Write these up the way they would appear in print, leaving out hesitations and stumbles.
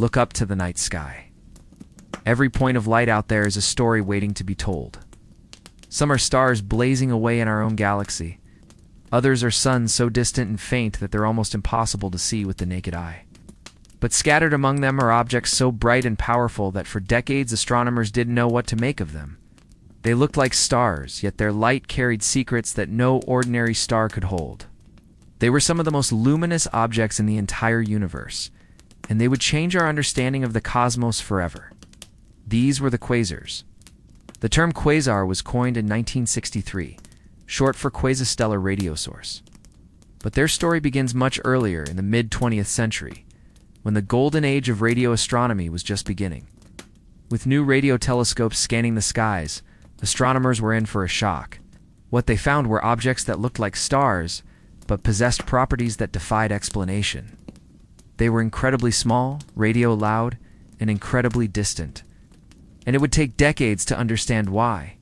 Look up to the night sky. Every point of light out there is a story waiting to be told. Some are stars blazing away in our own galaxy. Others are suns so distant and faint that they're almost impossible to see with the naked eye. But scattered among them are objects so bright and powerful that for decades astronomers didn't know what to make of them. They looked like stars, yet their light carried secrets that no ordinary star could hold. They were some of the most luminous objects in the entire universe, and they would change our understanding of the cosmos forever. These were the quasars. The term quasar was coined in 1963, short for quasi-stellar radio source. But their story begins much earlier in the mid-20th century, when the golden age of radio astronomy was just beginning. With new radio telescopes scanning the skies, astronomers were in for a shock. What they found were objects that looked like stars, but possessed properties that defied explanation. They were incredibly small, radio loud, and incredibly distant. And it would take decades to understand why.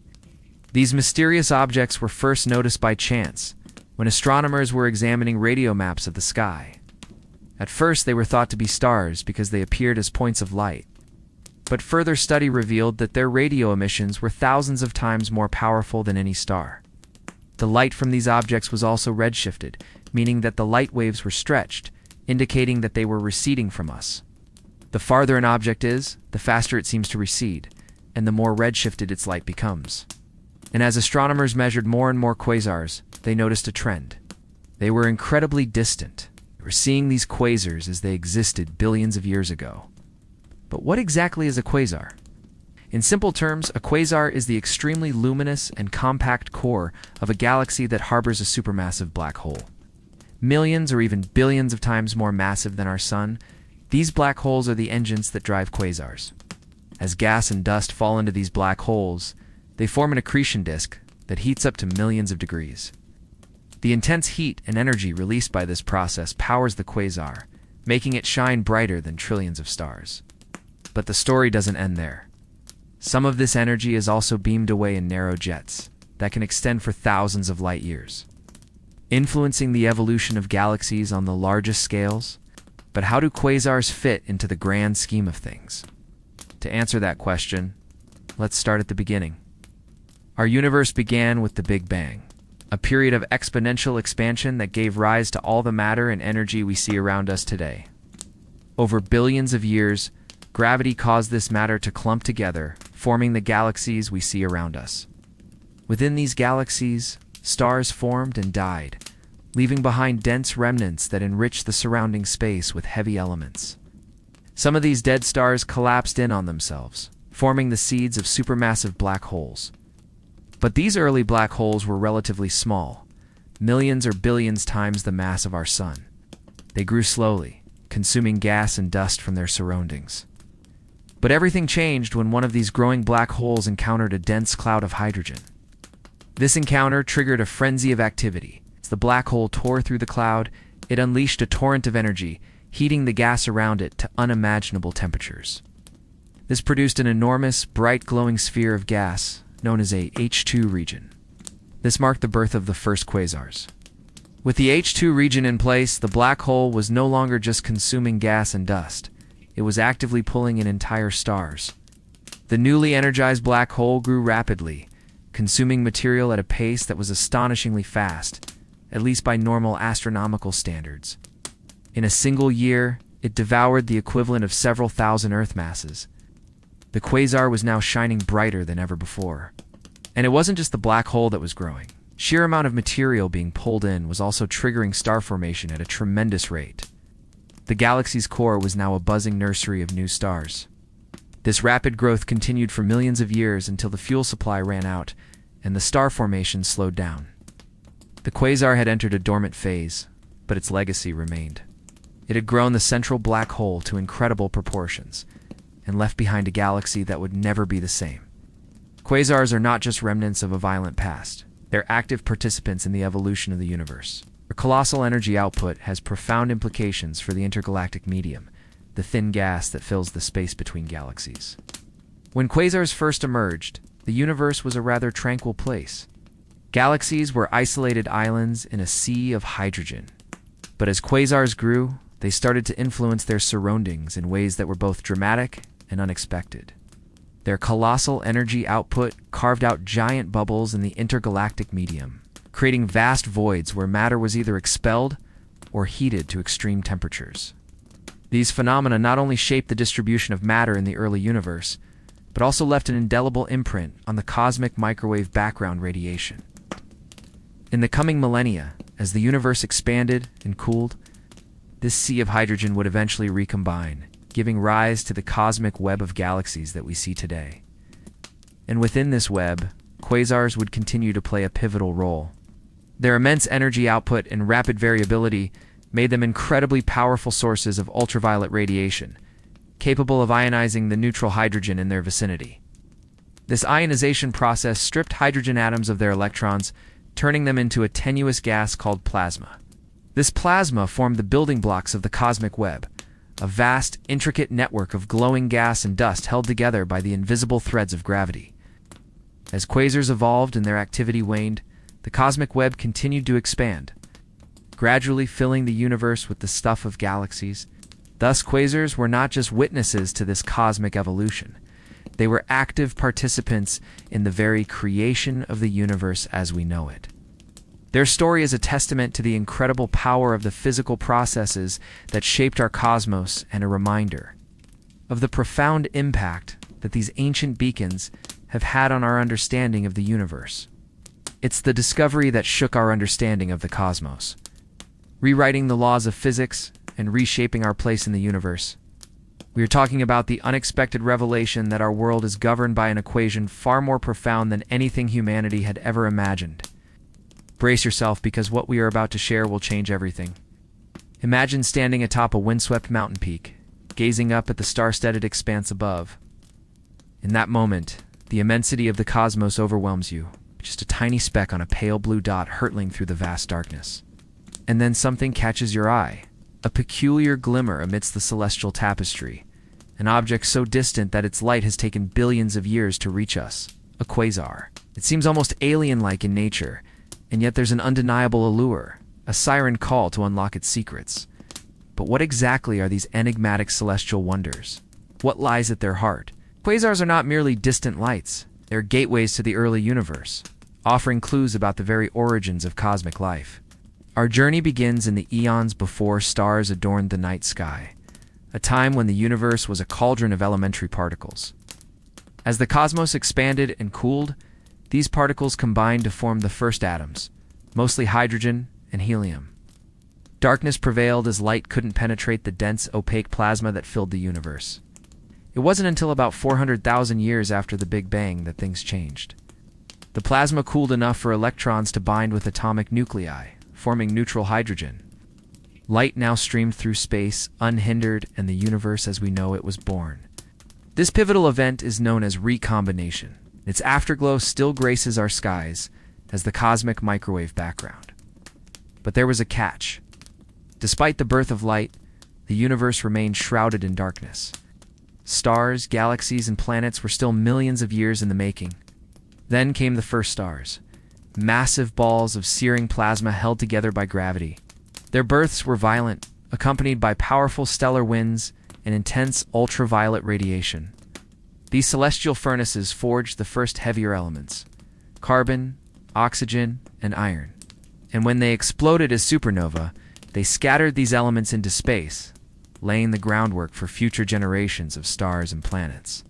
These mysterious objects were first noticed by chance, when astronomers were examining radio maps of the sky. At first, they were thought to be stars because they appeared as points of light. But further study revealed that their radio emissions were thousands of times more powerful than any star. The light from these objects was also redshifted, meaning that the light waves were stretched, indicating that they were receding from us. The farther an object is, the faster it seems to recede, and the more redshifted its light becomes. And as astronomers measured more and more quasars, they noticed a trend. They were incredibly distant. We were seeing these quasars as they existed billions of years ago. But what exactly is a quasar? In simple terms, a quasar is the extremely luminous and compact core of a galaxy that harbors a supermassive black hole. Millions or even billions of times more massive than our Sun, these black holes are the engines that drive quasars. As gas and dust fall into these black holes, they form an accretion disk that heats up to millions of degrees. The intense heat and energy released by this process powers the quasar, making it shine brighter than trillions of stars. But the story doesn't end there. Some of this energy is also beamed away in narrow jets that can extend for thousands of light years, influencing the evolution of galaxies on the largest scales. But how do quasars fit into the grand scheme of things? To answer that question, let's start at the beginning. Our universe began with the Big Bang, a period of exponential expansion that gave rise to all the matter and energy we see around us today. Over billions of years, gravity caused this matter to clump together, forming the galaxies we see around us. Within these galaxies, stars formed and died, leaving behind dense remnants that enriched the surrounding space with heavy elements. Some of these dead stars collapsed in on themselves, forming the seeds of supermassive black holes. But these early black holes were relatively small, millions or billions times the mass of our Sun. They grew slowly, consuming gas and dust from their surroundings. But everything changed when one of these growing black holes encountered a dense cloud of hydrogen. This encounter triggered a frenzy of activity. As the black hole tore through the cloud, it unleashed a torrent of energy, heating the gas around it to unimaginable temperatures. This produced an enormous, bright glowing sphere of gas, known as a H2 region. This marked the birth of the first quasars. With the H2 region in place, the black hole was no longer just consuming gas and dust. It was actively pulling in entire stars. The newly energized black hole grew rapidly, consuming material at a pace that was astonishingly fast, at least by normal astronomical standards. In a single year, it devoured the equivalent of several thousand Earth masses. The quasar was now shining brighter than ever before. And it wasn't just the black hole that was growing. Sheer amount of material being pulled in was also triggering star formation at a tremendous rate. The galaxy's core was now a buzzing nursery of new stars. This rapid growth continued for millions of years until the fuel supply ran out and the star formation slowed down. The quasar had entered a dormant phase, but its legacy remained. It had grown the central black hole to incredible proportions and left behind a galaxy that would never be the same. Quasars are not just remnants of a violent past. They're active participants in the evolution of the universe. Their colossal energy output has profound implications for the intergalactic medium, the thin gas that fills the space between galaxies. When quasars first emerged, the universe was a rather tranquil place. Galaxies were isolated islands in a sea of hydrogen. But as quasars grew, they started to influence their surroundings in ways that were both dramatic and unexpected. Their colossal energy output carved out giant bubbles in the intergalactic medium, creating vast voids where matter was either expelled or heated to extreme temperatures. These phenomena not only shaped the distribution of matter in the early universe, but also left an indelible imprint on the cosmic microwave background radiation. In the coming millennia, as the universe expanded and cooled, this sea of hydrogen would eventually recombine, giving rise to the cosmic web of galaxies that we see today. And within this web, quasars would continue to play a pivotal role. Their immense energy output and rapid variability made them incredibly powerful sources of ultraviolet radiation, capable of ionizing the neutral hydrogen in their vicinity. This ionization process stripped hydrogen atoms of their electrons, turning them into a tenuous gas called plasma. This plasma formed the building blocks of the cosmic web, a vast, intricate network of glowing gas and dust held together by the invisible threads of gravity. As quasars evolved and their activity waned, the cosmic web continued to expand, gradually filling the universe with the stuff of galaxies. Thus, quasars were not just witnesses to this cosmic evolution. They were active participants in the very creation of the universe as we know it. Their story is a testament to the incredible power of the physical processes that shaped our cosmos and a reminder of the profound impact that these ancient beacons have had on our understanding of the universe. It's the discovery that shook our understanding of the cosmos, rewriting the laws of physics and reshaping our place in the universe. We are talking about the unexpected revelation that our world is governed by an equation far more profound than anything humanity had ever imagined. Brace yourself, because what we are about to share will change everything. Imagine standing atop a windswept mountain peak, gazing up at the star-studded expanse above. In that moment, the immensity of the cosmos overwhelms you, just a tiny speck on a pale blue dot hurtling through the vast darkness. And then something catches your eye, a peculiar glimmer amidst the celestial tapestry, an object so distant that its light has taken billions of years to reach us, a quasar. It seems almost alien-like in nature, and yet there's an undeniable allure, a siren call to unlock its secrets. But what exactly are these enigmatic celestial wonders? What lies at their heart? Quasars are not merely distant lights. They're gateways to the early universe, offering clues about the very origins of cosmic life. Our journey begins in the eons before stars adorned the night sky, a time when the universe was a cauldron of elementary particles. As the cosmos expanded and cooled, these particles combined to form the first atoms, mostly hydrogen and helium. Darkness prevailed as light couldn't penetrate the dense, opaque plasma that filled the universe. It wasn't until about 400,000 years after the Big Bang that things changed. The plasma cooled enough for electrons to bind with atomic nuclei, forming neutral hydrogen. Light now streamed through space, unhindered, and the universe as we know it was born. This pivotal event is known as recombination. Its afterglow still graces our skies as the cosmic microwave background. But there was a catch. Despite the birth of light, the universe remained shrouded in darkness. Stars, galaxies, and planets were still millions of years in the making. Then came the first stars, massive balls of searing plasma held together by gravity. Their births were violent, accompanied by powerful stellar winds and intense ultraviolet radiation. These celestial furnaces forged the first heavier elements: carbon, oxygen, and iron. And when they exploded as supernova, they scattered these elements into space, laying the groundwork for future generations of stars and planets.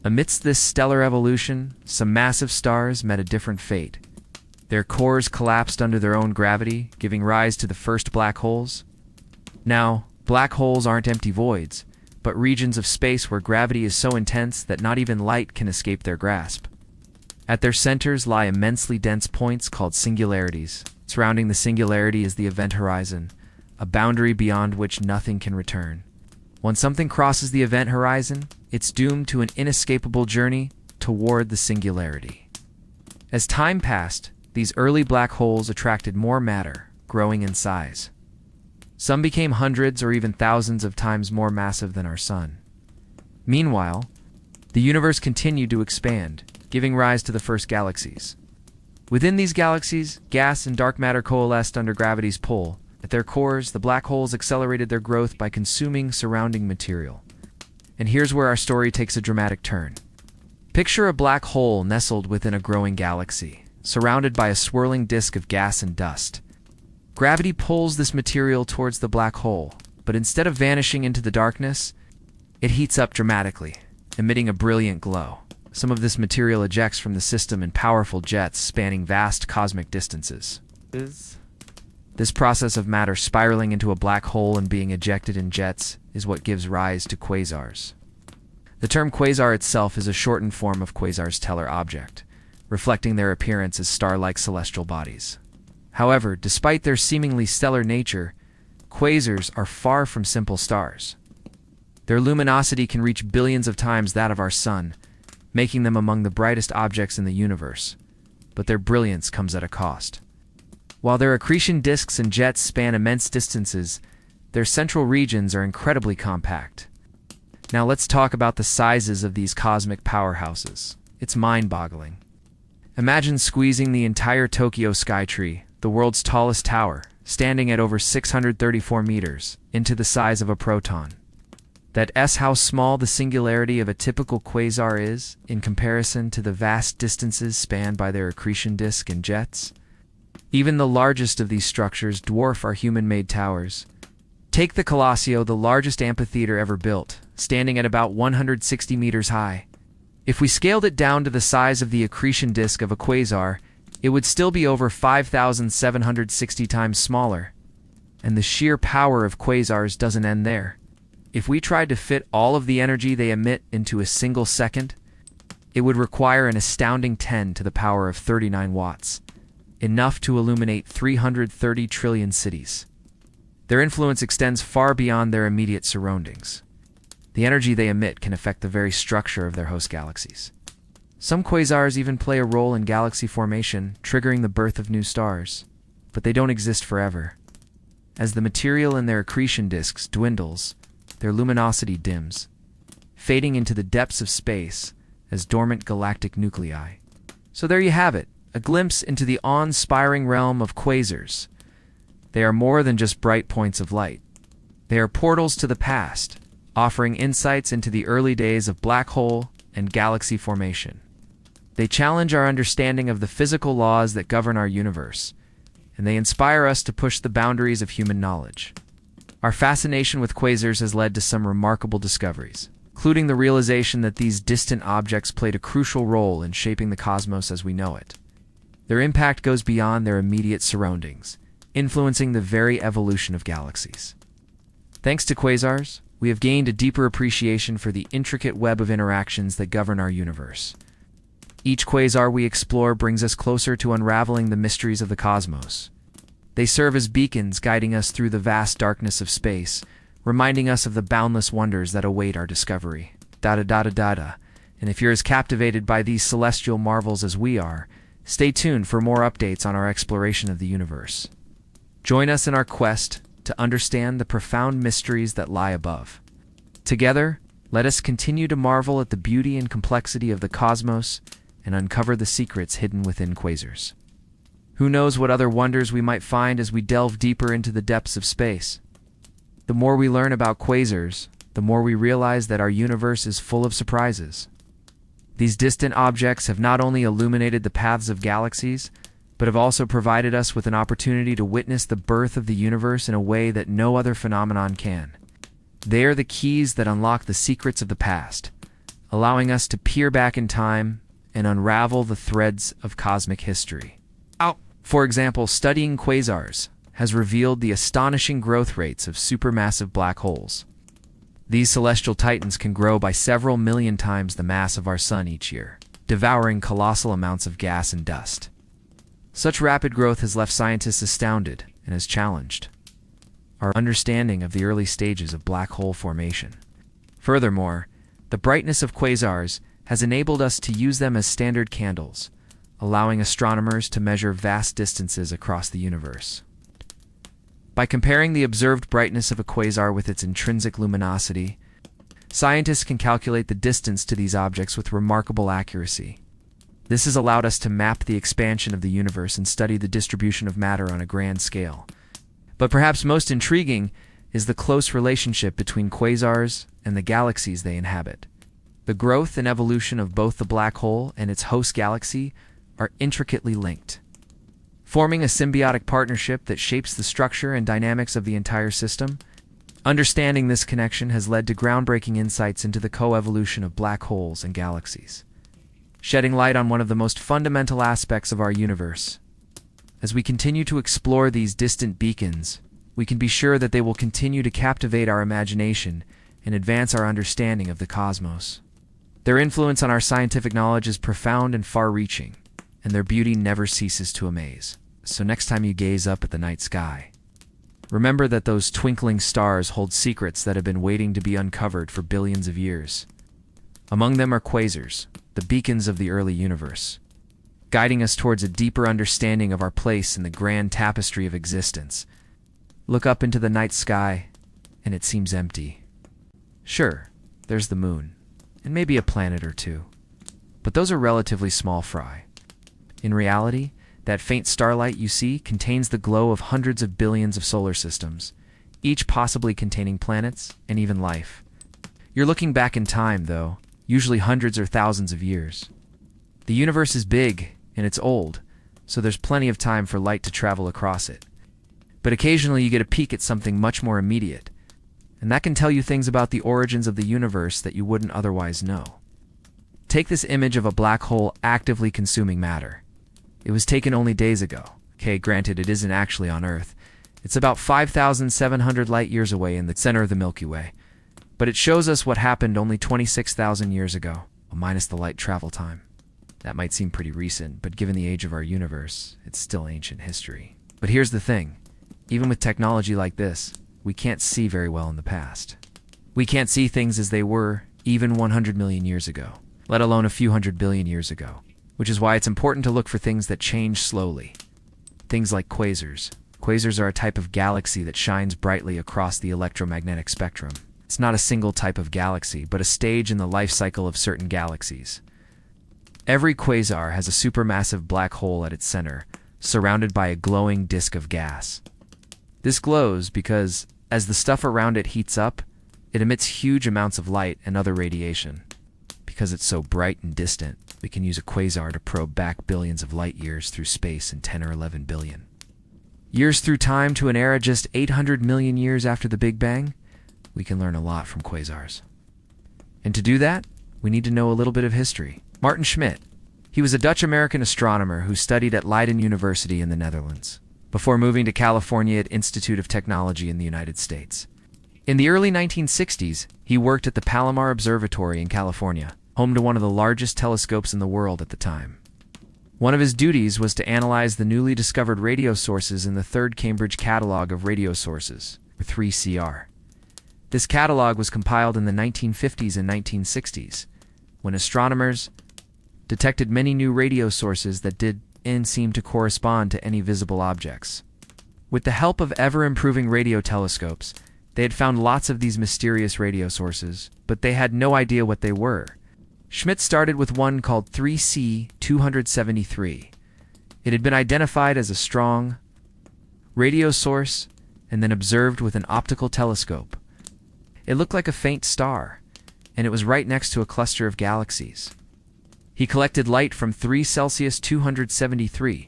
Amidst this stellar evolution, some massive stars met a different fate. Their cores collapsed under their own gravity, giving rise to the first black holes. Now, black holes aren't empty voids, but regions of space where gravity is so intense that not even light can escape their grasp. At their centers lie immensely dense points called singularities. Surrounding the singularity is the event horizon, a boundary beyond which nothing can return. When something crosses the event horizon, it's doomed to an inescapable journey toward the singularity. As time passed, these early black holes attracted more matter, growing in size. Some became hundreds or even thousands of times more massive than our sun. Meanwhile, the universe continued to expand, giving rise to the first galaxies. Within these galaxies, gas and dark matter coalesced under gravity's pull, At their cores, the black holes accelerated their growth by consuming surrounding material. And here's where our story takes a dramatic turn. Picture a black hole nestled within a growing galaxy, surrounded by a swirling disk of gas and dust. Gravity pulls this material towards the black hole, but instead of vanishing into the darkness, it heats up dramatically, emitting a brilliant glow. Some of this material ejects from the system in powerful jets spanning vast cosmic distances. This process of matter spiraling into a black hole and being ejected in jets is what gives rise to quasars. The term quasar itself is a shortened form of quasar's stellar object, reflecting their appearance as star-like celestial bodies. However, despite their seemingly stellar nature, quasars are far from simple stars. Their luminosity can reach billions of times that of our Sun, making them among the brightest objects in the universe, but their brilliance comes at a cost. While their accretion disks and jets span immense distances, their central regions are incredibly compact. Now let's talk about the sizes of these cosmic powerhouses. It's mind-boggling. Imagine squeezing the entire Tokyo Skytree, the world's tallest tower, standing at over 634 meters, into the size of a proton. That's how small the singularity of a typical quasar is in comparison to the vast distances spanned by their accretion disk and jets. Even the largest of these structures dwarf our human-made towers. Take the Colosseo, the largest amphitheater ever built, standing at about 160 meters high. If we scaled it down to the size of the accretion disk of a quasar, it would still be over 5,760 times smaller. And the sheer power of quasars doesn't end there. If we tried to fit all of the energy they emit into a single second, it would require an astounding 10 to the power of 39 watts, enough to illuminate 330 trillion cities. Their influence extends far beyond their immediate surroundings. The energy they emit can affect the very structure of their host galaxies. Some quasars even play a role in galaxy formation, triggering the birth of new stars. But they don't exist forever. As the material in their accretion disks dwindles, their luminosity dims, fading into the depths of space as dormant galactic nuclei. So there you have it, a glimpse into the awe-inspiring realm of quasars. They are more than just bright points of light. They are portals to the past, offering insights into the early days of black hole and galaxy formation. They challenge our understanding of the physical laws that govern our universe, and they inspire us to push the boundaries of human knowledge. Our fascination with quasars has led to some remarkable discoveries, including the realization that these distant objects played a crucial role in shaping the cosmos as we know it. Their impact goes beyond their immediate surroundings, influencing the very evolution of galaxies. Thanks to quasars, we have gained a deeper appreciation for the intricate web of interactions that govern our universe. Each quasar we explore brings us closer to unraveling the mysteries of the cosmos. They serve as beacons guiding us through the vast darkness of space, reminding us of the boundless wonders that await our discovery. And if you're as captivated by these celestial marvels as we are, stay tuned for more updates on our exploration of the universe. Join us in our quest to understand the profound mysteries that lie above. Together, let us continue to marvel at the beauty and complexity of the cosmos and uncover the secrets hidden within quasars. Who knows what other wonders we might find as we delve deeper into the depths of space? The more we learn about quasars, the more we realize that our universe is full of surprises. These distant objects have not only illuminated the paths of galaxies, but have also provided us with an opportunity to witness the birth of the universe in a way that no other phenomenon can. They are the keys that unlock the secrets of the past, allowing us to peer back in time and unravel the threads of cosmic history. For example, studying quasars has revealed the astonishing growth rates of supermassive black holes. These celestial titans can grow by several million times the mass of our Sun each year, devouring colossal amounts of gas and dust. Such rapid growth has left scientists astounded and has challenged our understanding of the early stages of black hole formation. Furthermore, the brightness of quasars has enabled us to use them as standard candles, allowing astronomers to measure vast distances across the universe. By comparing the observed brightness of a quasar with its intrinsic luminosity, scientists can calculate the distance to these objects with remarkable accuracy. This has allowed us to map the expansion of the universe and study the distribution of matter on a grand scale. But perhaps most intriguing is the close relationship between quasars and the galaxies they inhabit. The growth and evolution of both the black hole and its host galaxy are intricately linked, forming a symbiotic partnership that shapes the structure and dynamics of the entire system. Understanding this connection has led to groundbreaking insights into the coevolution of black holes and galaxies, shedding light on one of the most fundamental aspects of our universe. As we continue to explore these distant beacons, we can be sure that they will continue to captivate our imagination and advance our understanding of the cosmos. Their influence on our scientific knowledge is profound and far-reaching, and their beauty never ceases to amaze. So next time you gaze up at the night sky, remember that those twinkling stars hold secrets that have been waiting to be uncovered for billions of years. Among them are quasars, the beacons of the early universe, guiding us towards a deeper understanding of our place in the grand tapestry of existence. Look up into the night sky, and it seems empty. Sure, there's the moon, and maybe a planet or two, but those are relatively small fry. In reality, that faint starlight you see contains the glow of hundreds of billions of solar systems, each possibly containing planets and even life. You're looking back in time, though, usually hundreds or thousands of years. The universe is big, and it's old, so there's plenty of time for light to travel across it. But occasionally you get a peek at something much more immediate, and that can tell you things about the origins of the universe that you wouldn't otherwise know. Take this image of a black hole actively consuming matter. It was taken only days ago. Okay, granted, it isn't actually on Earth. It's about 5,700 light years away in the center of the Milky Way. But it shows us what happened only 26,000 years ago, minus the light travel time. That might seem pretty recent, but given the age of our universe, it's still ancient history. But here's the thing. Even with technology like this, we can't see very well in the past. We can't see things as they were even 100 million years ago, let alone a few hundred billion years ago, which is why it's important to look for things that change slowly. Things like quasars. Quasars are a type of galaxy that shines brightly across the electromagnetic spectrum. It's not a single type of galaxy, but a stage in the life cycle of certain galaxies. Every quasar has a supermassive black hole at its center, surrounded by a glowing disk of gas. This glows because, as the stuff around it heats up, it emits huge amounts of light and other radiation. Because it's so bright and distant, we can use a quasar to probe back billions of light years through space in 10 or 11 billion years through time to an era just 800 million years after the Big Bang. We can learn a lot from quasars. And to do that, we need to know a little bit of history. Martin Schmidt. He was a Dutch-American astronomer who studied at Leiden University in the Netherlands, before moving to California at Institute of Technology in the United States. In the early 1960s, he worked at the Palomar Observatory in California, home to one of the largest telescopes in the world at the time. One of his duties was to analyze the newly discovered radio sources in the Third Cambridge Catalogue of Radio Sources, or 3CR. This catalog was compiled in the 1950s and 1960s, when astronomers detected many new radio sources that didn't seem to correspond to any visible objects. With the help of ever-improving radio telescopes, they had found lots of these mysterious radio sources, but they had no idea what they were. Schmidt started with one called 3C273. It had been identified as a strong radio source and then observed with an optical telescope. It looked like a faint star, and it was right next to a cluster of galaxies. He collected light from 3C273,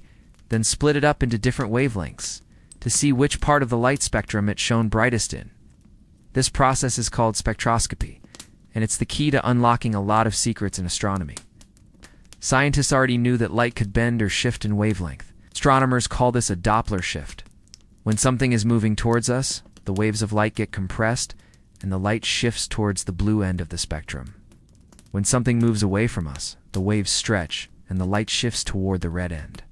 then split it up into different wavelengths to see which part of the light spectrum it shone brightest in. This process is called spectroscopy, and it's the key to unlocking a lot of secrets in astronomy. Scientists already knew that light could bend or shift in wavelength. Astronomers call this a Doppler shift. When something is moving towards us, the waves of light get compressed, and the light shifts towards the blue end of the spectrum. When something moves away from us, the waves stretch, and the light shifts toward the red end.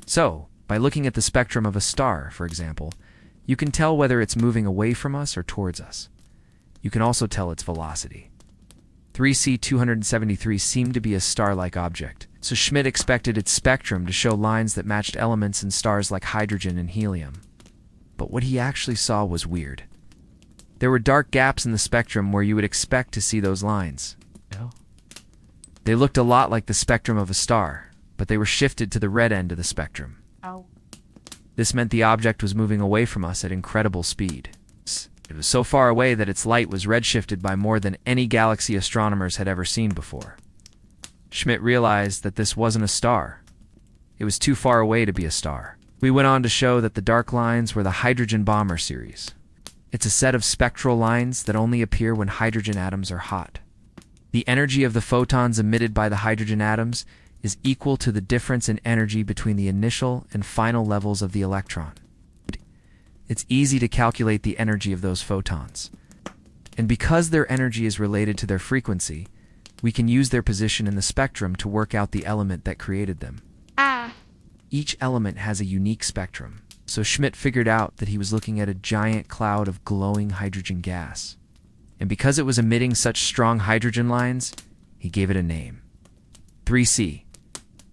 So, by looking at the spectrum of a star, for example, you can tell whether it's moving away from us or towards us. You can also tell its velocity. 3C273 seemed to be a star-like object, so Schmidt expected its spectrum to show lines that matched elements in stars like hydrogen and helium. But what he actually saw was weird. There were dark gaps in the spectrum where you would expect to see those lines. They looked a lot like the spectrum of a star, but they were shifted to the red end of the spectrum. This meant the object was moving away from us at incredible speed. It was so far away that its light was redshifted by more than any galaxy astronomers had ever seen before. Schmidt realized that this wasn't a star. It was too far away to be a star. We went on to show that the dark lines were the hydrogen bomber series. It's a set of spectral lines that only appear when hydrogen atoms are hot. The energy of the photons emitted by the hydrogen atoms is equal to the difference in energy between the initial and final levels of the electron. It's easy to calculate the energy of those photons. And because their energy is related to their frequency, we can use their position in the spectrum to work out the element that created them. Each element has a unique spectrum, so Schmidt figured out that he was looking at a giant cloud of glowing hydrogen gas. And because it was emitting such strong hydrogen lines, he gave it a name. 3C,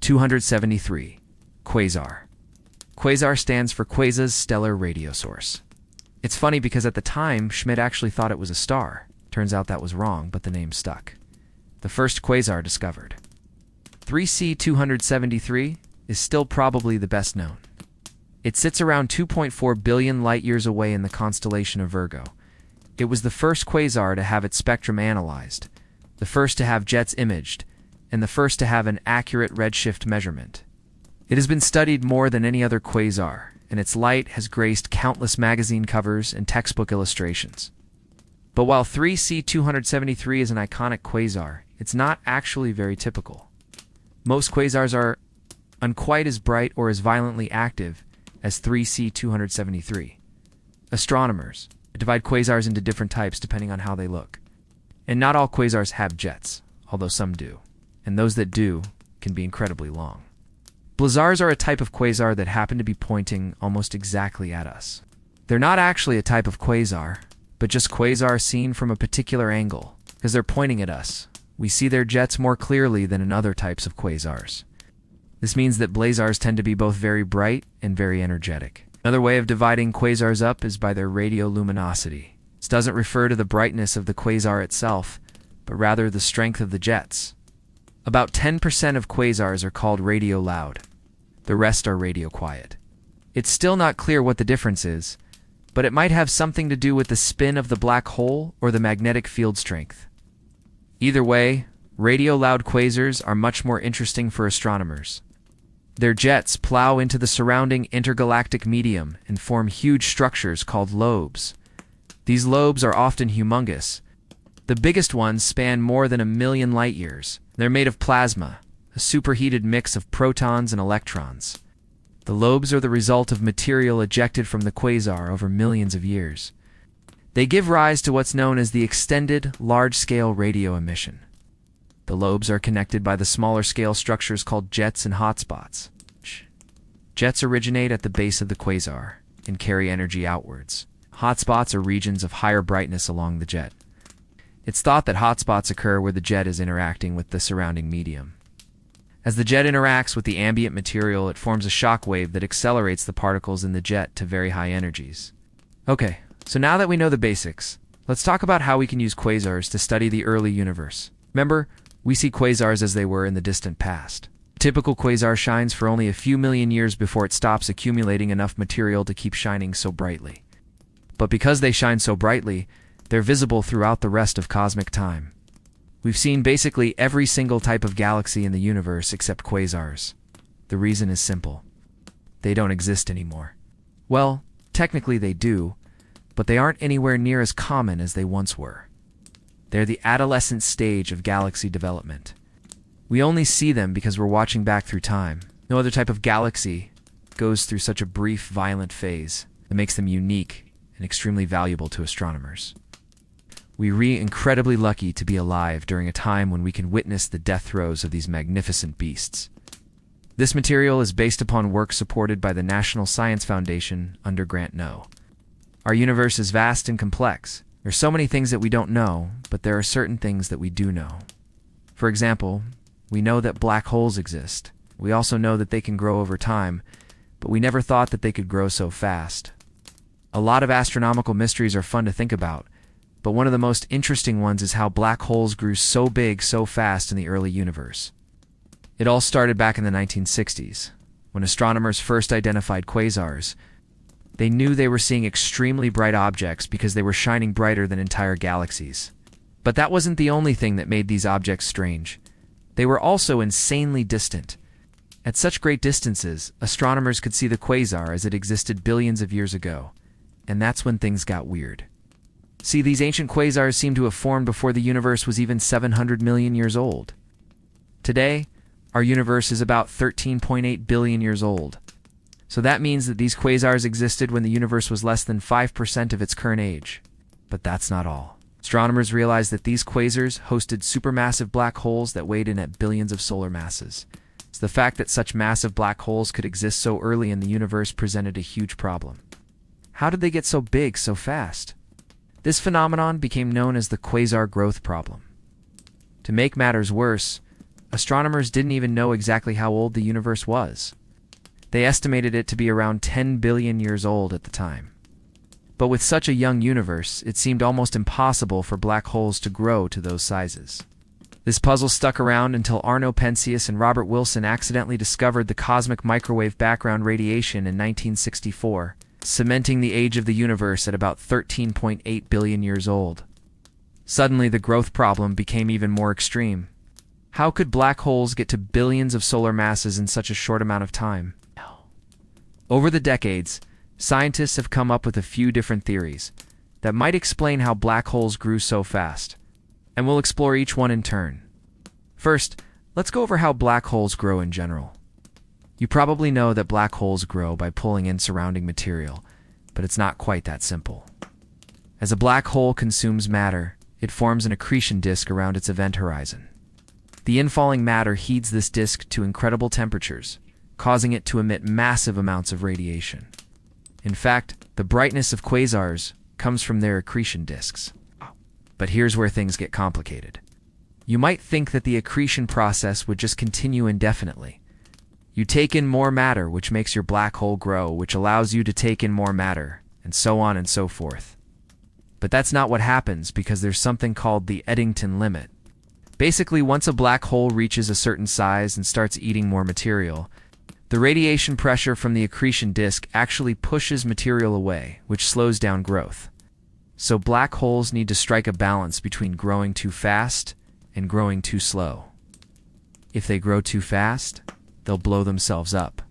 273, quasar. Quasar stands for Quasar's stellar radio source. It's funny because at the time, Schmidt actually thought it was a star. Turns out that was wrong, but the name stuck. The first quasar discovered. 3C 273 is still probably the best known. It sits around 2.4 billion light-years away in the constellation of Virgo. It was the first quasar to have its spectrum analyzed, the first to have jets imaged, and the first to have an accurate redshift measurement. It has been studied more than any other quasar, and its light has graced countless magazine covers and textbook illustrations. But while 3C 273 is an iconic quasar, it's not actually very typical. Most quasars are quite as bright or as violently active as 3C 273. Astronomers divide quasars into different types depending on how they look. And not all quasars have jets, although some do. And those that do can be incredibly long. Blazars are a type of quasar that happen to be pointing almost exactly at us. They're not actually a type of quasar, but just quasars seen from a particular angle. Because they're pointing at us, we see their jets more clearly than in other types of quasars. This means that blazars tend to be both very bright and very energetic. Another way of dividing quasars up is by their radioluminosity. This doesn't refer to the brightness of the quasar itself, but rather the strength of the jets. About 10% of quasars are called radio loud. The rest are radio quiet. It's still not clear what the difference is, but it might have something to do with the spin of the black hole or the magnetic field strength. Either way, radio loud quasars are much more interesting for astronomers. Their jets plow into the surrounding intergalactic medium and form huge structures called lobes. These lobes are often humongous. The biggest ones span more than 1 million light-years. They're made of plasma, a superheated mix of protons and electrons. The lobes are the result of material ejected from the quasar over millions of years. They give rise to what's known as the extended large-scale radio emission. The lobes are connected by the smaller-scale structures called jets and hotspots. Jets originate at the base of the quasar and carry energy outwards. Hotspots are regions of higher brightness along the jet. It's thought that hotspots occur where the jet is interacting with the surrounding medium. As the jet interacts with the ambient material, it forms a shock wave that accelerates the particles in the jet to very high energies. Okay, so now that we know the basics, let's talk about how we can use quasars to study the early universe. Remember, we see quasars as they were in the distant past. A typical quasar shines for only a few million years before it stops accumulating enough material to keep shining so brightly. But because they shine so brightly, they're visible throughout the rest of cosmic time. We've seen basically every single type of galaxy in the universe except quasars. The reason is simple. They don't exist anymore. Well, technically they do, but they aren't anywhere near as common as they once were. They're the adolescent stage of galaxy development. We only see them because we're watching back through time. No other type of galaxy goes through such a brief, violent phase that makes them unique and extremely valuable to astronomers. We're incredibly lucky to be alive during a time when we can witness the death throes of these magnificent beasts. This material is based upon work supported by the National Science Foundation under Grant No. Our universe is vast and complex. There are so many things that we don't know, but there are certain things that we do know. For example, we know that black holes exist. We also know that they can grow over time, but we never thought that they could grow so fast. A lot of astronomical mysteries are fun to think about, but one of the most interesting ones is how black holes grew so big so fast in the early universe. It all started back in the 1960s. When astronomers first identified quasars, they knew they were seeing extremely bright objects because they were shining brighter than entire galaxies. But that wasn't the only thing that made these objects strange. They were also insanely distant. At such great distances, astronomers could see the quasar as it existed billions of years ago. And that's when things got weird. See, these ancient quasars seem to have formed before the universe was even 700 million years old. Today, our universe is about 13.8 billion years old. So that means that these quasars existed when the universe was less than 5% of its current age. But that's not all. Astronomers realized that these quasars hosted supermassive black holes that weighed in at billions of solar masses. So the fact that such massive black holes could exist so early in the universe presented a huge problem. How did they get so big so fast? This phenomenon became known as the quasar growth problem. To make matters worse, astronomers didn't even know exactly how old the universe was. They estimated it to be around 10 billion years old at the time. But with such a young universe, it seemed almost impossible for black holes to grow to those sizes. This puzzle stuck around until Arno Penzias and Robert Wilson accidentally discovered the cosmic microwave background radiation in 1964, cementing the age of the universe at about 13.8 billion years old. Suddenly, the growth problem became even more extreme. How could black holes get to billions of solar masses in such a short amount of time? Over the decades, scientists have come up with a few different theories that might explain how black holes grew so fast, and we'll explore each one in turn. First, let's go over how black holes grow in general. You probably know that black holes grow by pulling in surrounding material, but it's not quite that simple. As a black hole consumes matter, it forms an accretion disk around its event horizon. The infalling matter heats this disk to incredible temperatures, causing it to emit massive amounts of radiation. In fact, the brightness of quasars comes from their accretion disks. But here's where things get complicated. You might think that the accretion process would just continue indefinitely. You take in more matter, which makes your black hole grow, which allows you to take in more matter, and so on and so forth. But that's not what happens because there's something called the Eddington limit. Basically, once a black hole reaches a certain size and starts eating more material, the radiation pressure from the accretion disk actually pushes material away, which slows down growth. So black holes need to strike a balance between growing too fast and growing too slow. If they grow too fast, they'll blow themselves up.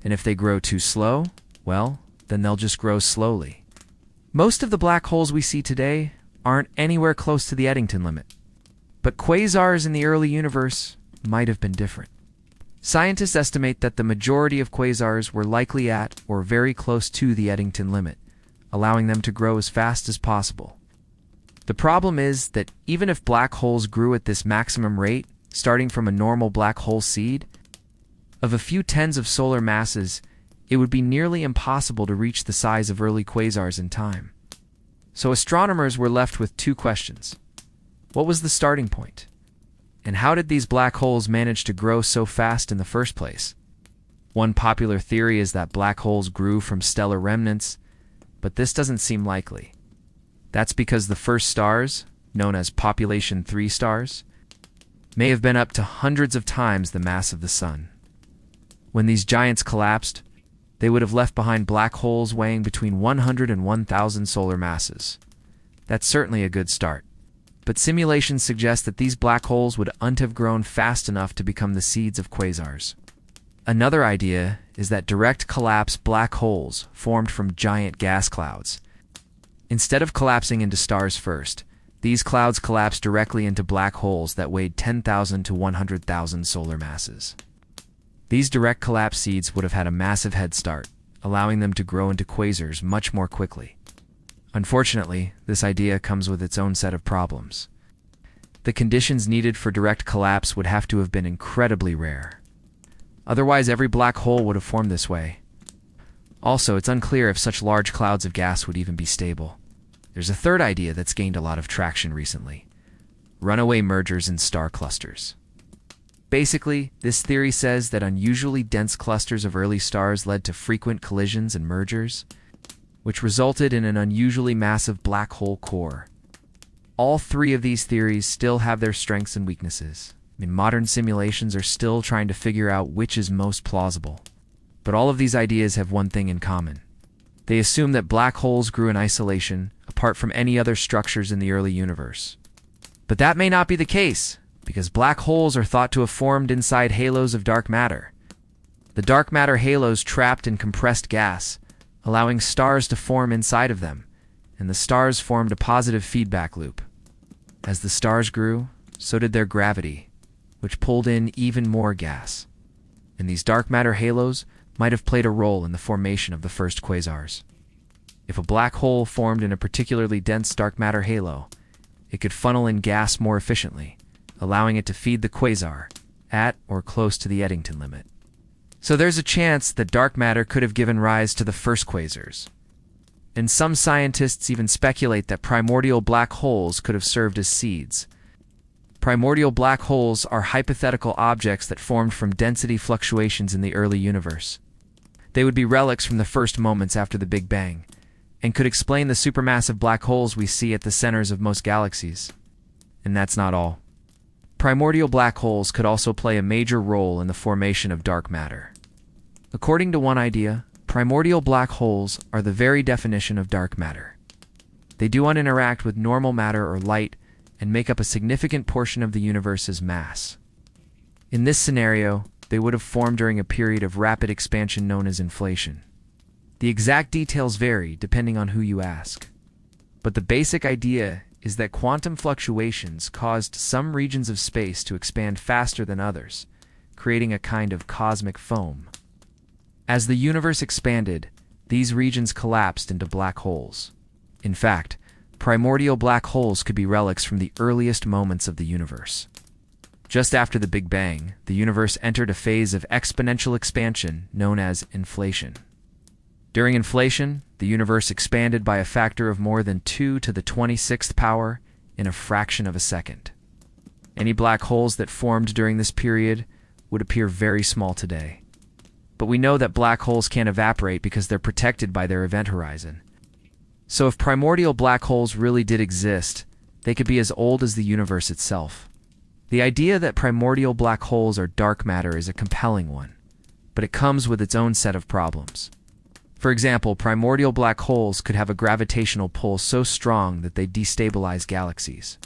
And if they grow too slow, well, then they'll just grow slowly. Most of the black holes we see today aren't anywhere close to the Eddington limit. But quasars in the early universe might have been different. Scientists estimate that the majority of quasars were likely at or very close to the Eddington limit, allowing them to grow as fast as possible. The problem is that even if black holes grew at this maximum rate, starting from a normal black hole seed, of a few tens of solar masses, it would be nearly impossible to reach the size of early quasars in time. So astronomers were left with two questions. What was the starting point? And how did these black holes manage to grow so fast in the first place? One popular theory is that black holes grew from stellar remnants, but this doesn't seem likely. That's because the first stars, known as population 3 stars, may have been up to hundreds of times the mass of the Sun. When these giants collapsed, they would have left behind black holes weighing between 100 and 1,000 solar masses. That's certainly a good start. But simulations suggest that these black holes wouldn't have grown fast enough to become the seeds of quasars. Another idea is that direct collapse black holes formed from giant gas clouds. Instead of collapsing into stars first, these clouds collapsed directly into black holes that weighed 10,000 to 100,000 solar masses. These direct collapse seeds would have had a massive head start, allowing them to grow into quasars much more quickly. Unfortunately, this idea comes with its own set of problems. The conditions needed for direct collapse would have to have been incredibly rare. Otherwise, every black hole would have formed this way. Also, it's unclear if such large clouds of gas would even be stable. There's a third idea that's gained a lot of traction recently: runaway mergers in star clusters. Basically, this theory says that unusually dense clusters of early stars led to frequent collisions and mergers, which resulted in an unusually massive black hole core. All three of these theories still have their strengths and weaknesses. Modern simulations are still trying to figure out which is most plausible. But all of these ideas have one thing in common. They assume that black holes grew in isolation, apart from any other structures in the early universe. But that may not be the case, because black holes are thought to have formed inside halos of dark matter. The dark matter halos trapped in compressed gas, allowing stars to form inside of them, and the stars formed a positive feedback loop. As the stars grew, so did their gravity, which pulled in even more gas. And these dark matter halos might have played a role in the formation of the first quasars. If a black hole formed in a particularly dense dark matter halo, it could funnel in gas more efficiently, allowing it to feed the quasar at or close to the Eddington limit. So there's a chance that dark matter could have given rise to the first quasars. And some scientists even speculate that primordial black holes could have served as seeds. Primordial black holes are hypothetical objects that formed from density fluctuations in the early universe. They would be relics from the first moments after the Big Bang, and could explain the supermassive black holes we see at the centers of most galaxies. And that's not all. Primordial black holes could also play a major role in the formation of dark matter. According to one idea, primordial black holes are the very definition of dark matter. They do not interact with normal matter or light and make up a significant portion of the universe's mass. In this scenario, they would have formed during a period of rapid expansion known as inflation. The exact details vary depending on who you ask. But the basic idea is that quantum fluctuations caused some regions of space to expand faster than others, creating a kind of cosmic foam. As the universe expanded, these regions collapsed into black holes. In fact, primordial black holes could be relics from the earliest moments of the universe. Just after the Big Bang, the universe entered a phase of exponential expansion known as inflation. During inflation, the universe expanded by a factor of more than 2 to the 26th power in a fraction of a second. Any black holes that formed during this period would appear very small today. But we know that black holes can't evaporate because they're protected by their event horizon. So if primordial black holes really did exist, they could be as old as the universe itself. The idea that primordial black holes are dark matter is a compelling one, but it comes with its own set of problems. For example, primordial black holes could have a gravitational pull so strong that they destabilize galaxies.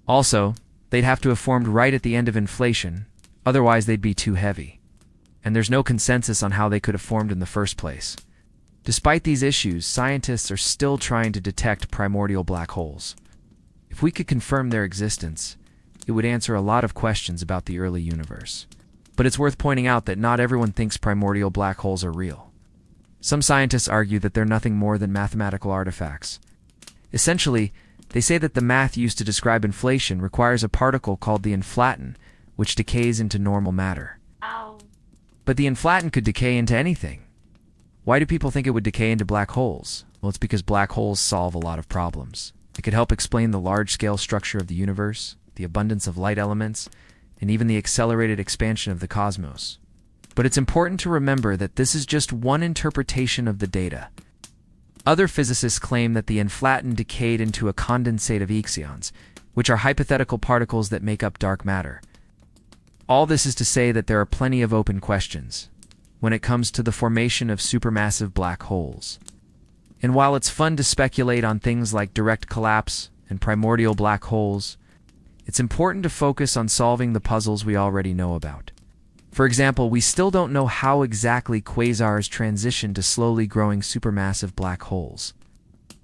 Also, they'd have to have formed right at the end of inflation, otherwise they'd be too heavy. And there's no consensus on how they could have formed in the first place. Despite these issues, scientists are still trying to detect primordial black holes. If we could confirm their existence, it would answer a lot of questions about the early universe. But it's worth pointing out that not everyone thinks primordial black holes are real. Some scientists argue that they're nothing more than mathematical artifacts. Essentially, they say that the math used to describe inflation requires a particle called the inflaton, which decays into normal matter. But the inflaton could decay into anything. Why do people think it would decay into black holes? Well, it's because black holes solve a lot of problems. It could help explain the large-scale structure of the universe, the abundance of light elements, and even the accelerated expansion of the cosmos. But it's important to remember that this is just one interpretation of the data. Other physicists claim that the inflaton decayed into a condensate of ixions, which are hypothetical particles that make up dark matter. All this is to say that there are plenty of open questions when it comes to the formation of supermassive black holes. And while it's fun to speculate on things like direct collapse and primordial black holes, it's important to focus on solving the puzzles we already know about. For example, we still don't know how exactly quasars transition to slowly growing supermassive black holes.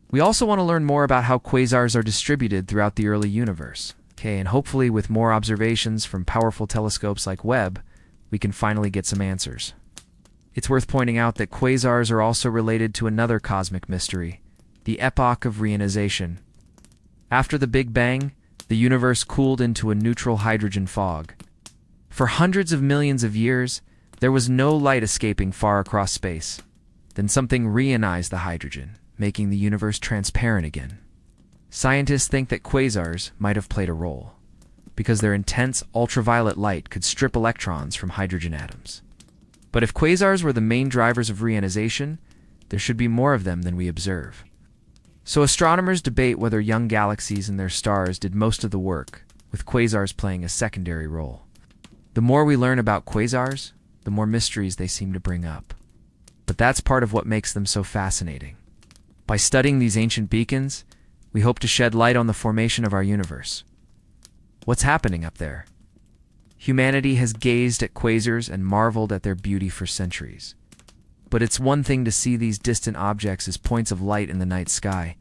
We also want to learn more about how quasars are distributed throughout the early universe. And hopefully with more observations from powerful telescopes like Webb, we can finally get some answers. It's worth pointing out that quasars are also related to another cosmic mystery, the epoch of reionization. After the Big Bang, the universe cooled into a neutral hydrogen fog. For hundreds of millions of years, there was no light escaping far across space. Then something reionized the hydrogen, making the universe transparent again. Scientists think that quasars might have played a role, because their intense ultraviolet light could strip electrons from hydrogen atoms. But if quasars were the main drivers of reionization, there should be more of them than we observe. So astronomers debate whether young galaxies and their stars did most of the work, with quasars playing a secondary role. The more we learn about quasars, the more mysteries they seem to bring up. But that's part of what makes them so fascinating. By studying these ancient beacons, we hope to shed light on the formation of our universe. What's happening up there? Humanity has gazed at quasars and marveled at their beauty for centuries. But it's one thing to see these distant objects as points of light in the night sky,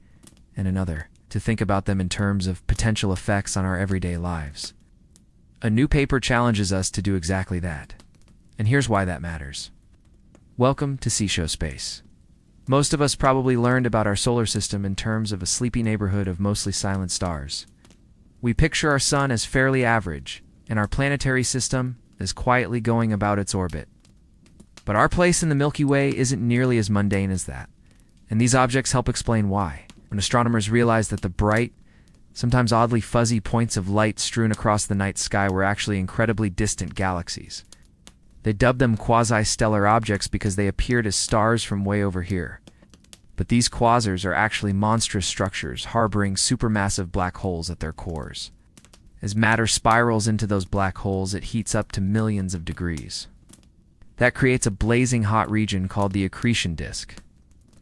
and another to think about them in terms of potential effects on our everyday lives. A new paper challenges us to do exactly that. And here's why that matters. Welcome to Seashore Space. Most of us probably learned about our solar system in terms of a sleepy neighborhood of mostly silent stars. We picture our sun as fairly average, and our planetary system as quietly going about its orbit. But our place in the Milky Way isn't nearly as mundane as that, and these objects help explain why. When astronomers realized that the bright, sometimes oddly fuzzy points of light strewn across the night sky were actually incredibly distant galaxies. They dubbed them quasi-stellar objects because they appeared as stars from way over here. But these quasars are actually monstrous structures harboring supermassive black holes at their cores. As matter spirals into those black holes, it heats up to millions of degrees. That creates a blazing hot region called the accretion disk.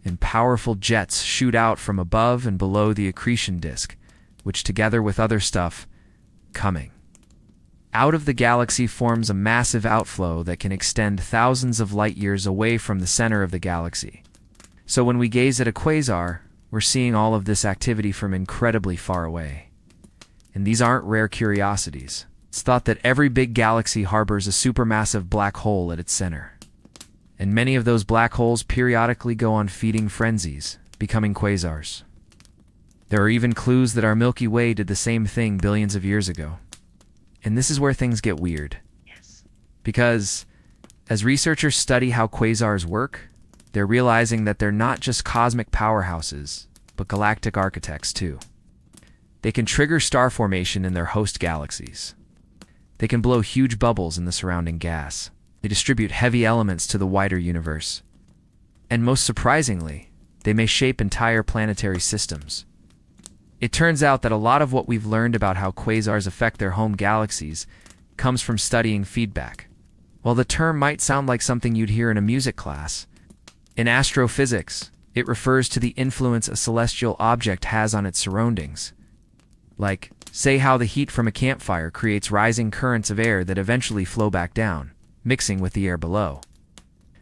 And powerful jets shoot out from above and below the accretion disk, which together with other stuff, coming out of the galaxy forms a massive outflow that can extend thousands of light years away from the center of the galaxy. So when we gaze at a quasar, we're seeing all of this activity from incredibly far away. And these aren't rare curiosities. It's thought that every big galaxy harbors a supermassive black hole at its center. And many of those black holes periodically go on feeding frenzies, becoming quasars. There are even clues that our Milky Way did the same thing billions of years ago. And this is where things get weird. Yes. Because as researchers study how quasars work, they're realizing that they're not just cosmic powerhouses, but galactic architects too. They can trigger star formation in their host galaxies. They can blow huge bubbles in the surrounding gas. They distribute heavy elements to the wider universe. And most surprisingly, they may shape entire planetary systems. It turns out that a lot of what we've learned about how quasars affect their home galaxies comes from studying feedback. While the term might sound like something you'd hear in a music class, in astrophysics, it refers to the influence a celestial object has on its surroundings. Like, say how the heat from a campfire creates rising currents of air that eventually flow back down, mixing with the air below.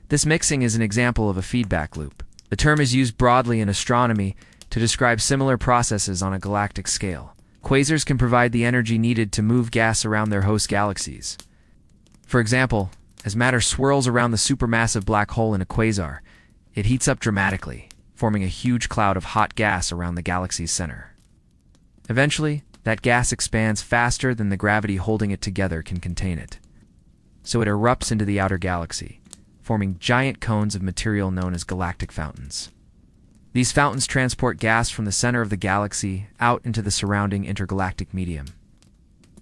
This mixing is an example of a feedback loop. The term is used broadly in astronomy to describe similar processes on a galactic scale. Quasars can provide the energy needed to move gas around their host galaxies. For example, as matter swirls around the supermassive black hole in a quasar, it heats up dramatically, forming a huge cloud of hot gas around the galaxy's center. Eventually, that gas expands faster than the gravity holding it together can contain it. So it erupts into the outer galaxy, forming giant cones of material known as galactic fountains. These fountains transport gas from the center of the galaxy out into the surrounding intergalactic medium,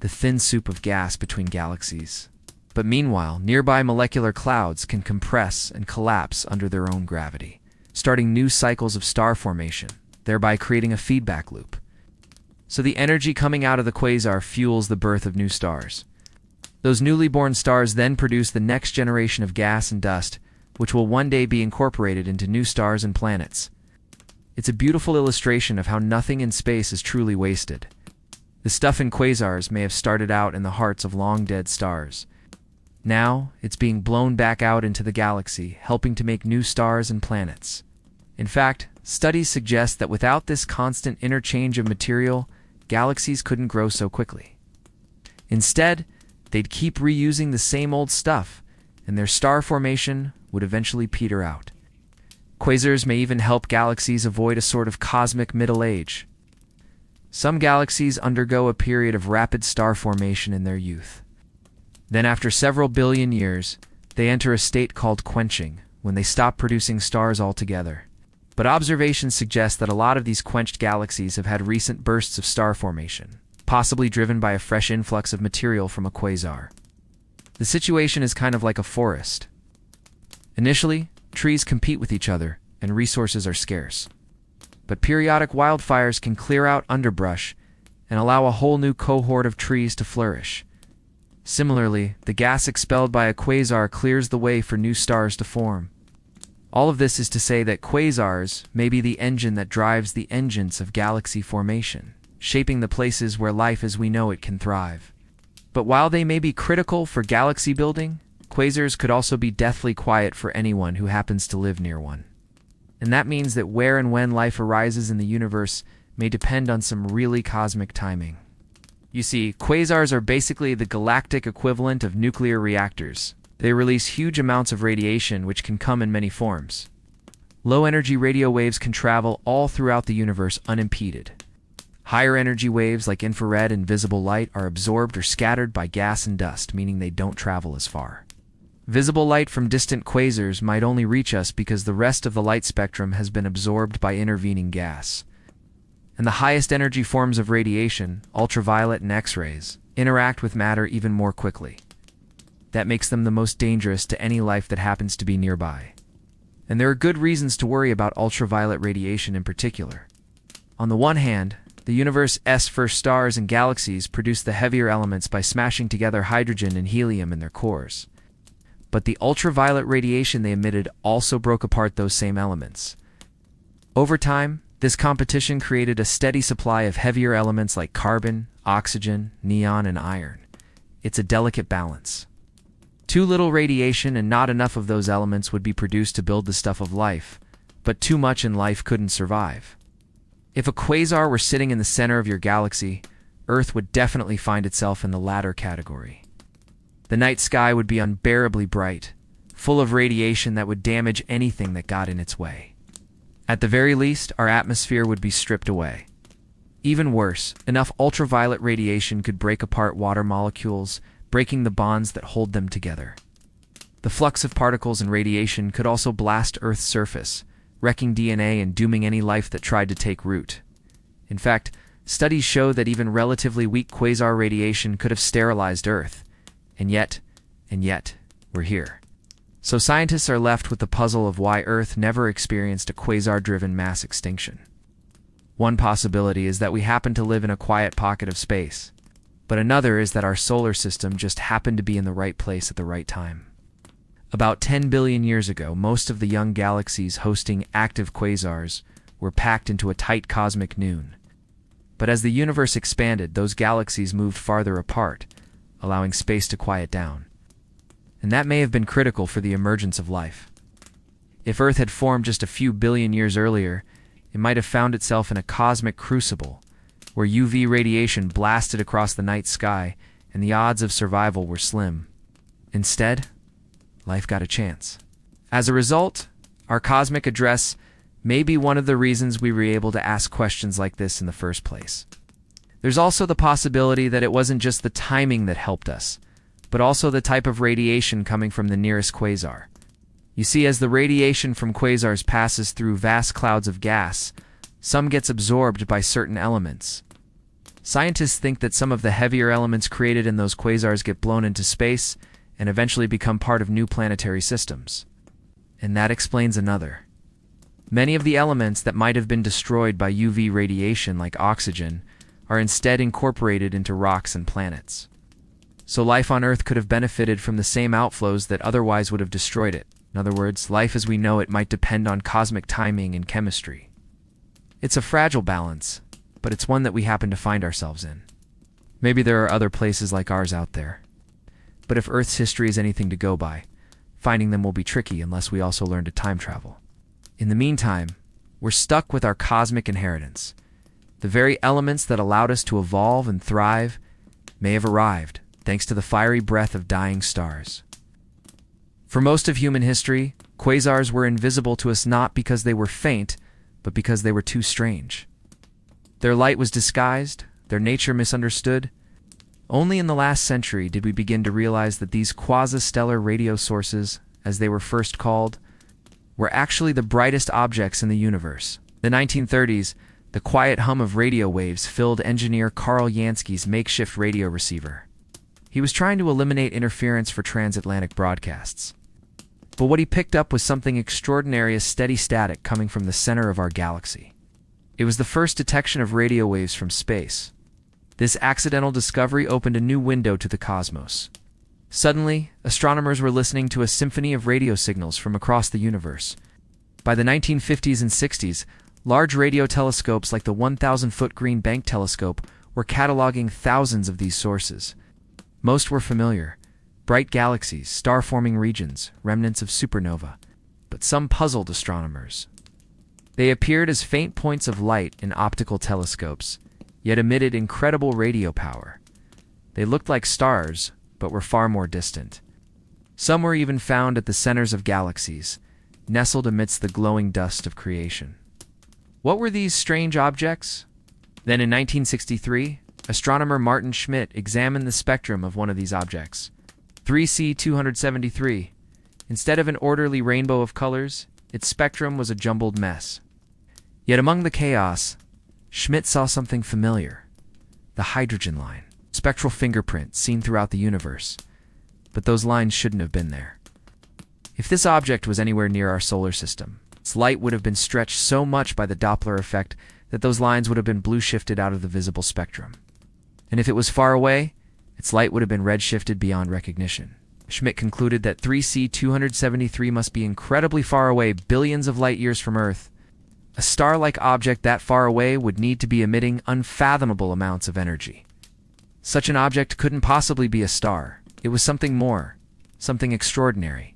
the thin soup of gas between galaxies. But meanwhile, nearby molecular clouds can compress and collapse under their own gravity, starting new cycles of star formation, thereby creating a feedback loop. So the energy coming out of the quasar fuels the birth of new stars. Those newly born stars then produce the next generation of gas and dust, which will one day be incorporated into new stars and planets. It's a beautiful illustration of how nothing in space is truly wasted. The stuff in quasars may have started out in the hearts of long-dead stars. Now, it's being blown back out into the galaxy, helping to make new stars and planets. In fact, studies suggest that without this constant interchange of material, galaxies couldn't grow so quickly. Instead, they'd keep reusing the same old stuff, and their star formation would eventually peter out. Quasars may even help galaxies avoid a sort of cosmic middle age. Some galaxies undergo a period of rapid star formation in their youth. Then after several billion years, they enter a state called quenching, when they stop producing stars altogether. But observations suggest that a lot of these quenched galaxies have had recent bursts of star formation, possibly driven by a fresh influx of material from a quasar. The situation is kind of like a forest. Initially, trees compete with each other, and resources are scarce. But periodic wildfires can clear out underbrush and allow a whole new cohort of trees to flourish. Similarly, the gas expelled by a quasar clears the way for new stars to form. All of this is to say that quasars may be the engine that drives the engines of galaxy formation, shaping the places where life as we know it can thrive. But while they may be critical for galaxy building, quasars could also be deathly quiet for anyone who happens to live near one. And that means that where and when life arises in the universe may depend on some really cosmic timing. You see, quasars are basically the galactic equivalent of nuclear reactors. They release huge amounts of radiation, which can come in many forms. Low-energy radio waves can travel all throughout the universe unimpeded. Higher energy waves like infrared and visible light are absorbed or scattered by gas and dust, meaning they don't travel as far. Visible light from distant quasars might only reach us because the rest of the light spectrum has been absorbed by intervening gas. And the highest energy forms of radiation, ultraviolet and X-rays, interact with matter even more quickly. That makes them the most dangerous to any life that happens to be nearby. And there are good reasons to worry about ultraviolet radiation in particular. On the one hand, the universe's first stars and galaxies produce the heavier elements by smashing together hydrogen and helium in their cores. But the ultraviolet radiation they emitted also broke apart those same elements. Over time, this competition created a steady supply of heavier elements like carbon, oxygen, neon, and iron. It's a delicate balance. Too little radiation and not enough of those elements would be produced to build the stuff of life, but too much in life couldn't survive. If a quasar were sitting in the center of your galaxy, Earth would definitely find itself in the latter category. The night sky would be unbearably bright, full of radiation that would damage anything that got in its way. At the very least, our atmosphere would be stripped away. Even worse, enough ultraviolet radiation could break apart water molecules, breaking the bonds that hold them together. The flux of particles and radiation could also blast Earth's surface, wrecking DNA and dooming any life that tried to take root. In fact, studies show that even relatively weak quasar radiation could have sterilized Earth. And yet, we're here. So scientists are left with the puzzle of why Earth never experienced a quasar-driven mass extinction. One possibility is that we happen to live in a quiet pocket of space, but another is that our solar system just happened to be in the right place at the right time. About 10 billion years ago, most of the young galaxies hosting active quasars were packed into a tight cosmic noon. But as the universe expanded, those galaxies moved farther apart, allowing space to quiet down. And that may have been critical for the emergence of life. If Earth had formed just a few billion years earlier, it might have found itself in a cosmic crucible, where UV radiation blasted across the night sky and the odds of survival were slim. Instead, life got a chance. As a result, our cosmic address may be one of the reasons we were able to ask questions like this in the first place. There's also the possibility that it wasn't just the timing that helped us, but also the type of radiation coming from the nearest quasar. You see, as the radiation from quasars passes through vast clouds of gas, some gets absorbed by certain elements. Scientists think that some of the heavier elements created in those quasars get blown into space and eventually become part of new planetary systems. And that explains another. Many of the elements that might have been destroyed by UV radiation, like oxygen, are instead incorporated into rocks and planets. So life on Earth could have benefited from the same outflows that otherwise would have destroyed it. In other words, life as we know it might depend on cosmic timing and chemistry. It's a fragile balance, but it's one that we happen to find ourselves in. Maybe there are other places like ours out there. But if Earth's history is anything to go by, finding them will be tricky unless we also learn to time travel. In the meantime, we're stuck with our cosmic inheritance. The very elements that allowed us to evolve and thrive may have arrived, thanks to the fiery breath of dying stars. For most of human history, quasars were invisible to us not because they were faint, but because they were too strange. Their light was disguised, their nature misunderstood. Only in the last century did we begin to realize that these quasi-stellar radio sources, as they were first called, were actually the brightest objects in the universe. In the 1930s, the quiet hum of radio waves filled engineer Carl Yansky's makeshift radio receiver. He was trying to eliminate interference for transatlantic broadcasts. But what he picked up was something extraordinary as steady static coming from the center of our galaxy. It was the first detection of radio waves from space. This accidental discovery opened a new window to the cosmos. Suddenly, astronomers were listening to a symphony of radio signals from across the universe, By the 1950s and 60s, large radio telescopes like the 1,000-foot Green Bank telescope were cataloging thousands of these sources. Most were familiar: bright galaxies, star-forming regions, remnants of supernova. But some puzzled astronomers. They appeared as faint points of light in optical telescopes, yet emitted incredible radio power. They looked like stars, but were far more distant. Some were even found at the centers of galaxies, nestled amidst the glowing dust of creation. What were these strange objects? Then in 1963, astronomer Martin Schmidt examined the spectrum of one of these objects, 3C273. Instead of an orderly rainbow of colors, its spectrum was a jumbled mess. Yet among the chaos, Schmidt saw something familiar: the hydrogen line, spectral fingerprint seen throughout the universe. But those lines shouldn't have been there. If this object was anywhere near our solar system, its light would have been stretched so much by the Doppler effect that those lines would have been blue-shifted out of the visible spectrum. And if it was far away, its light would have been red-shifted beyond recognition. Schmidt concluded that 3C273 must be incredibly far away, billions of light-years from Earth. A star-like object that far away would need to be emitting unfathomable amounts of energy. Such an object couldn't possibly be a star. It was something more, something extraordinary.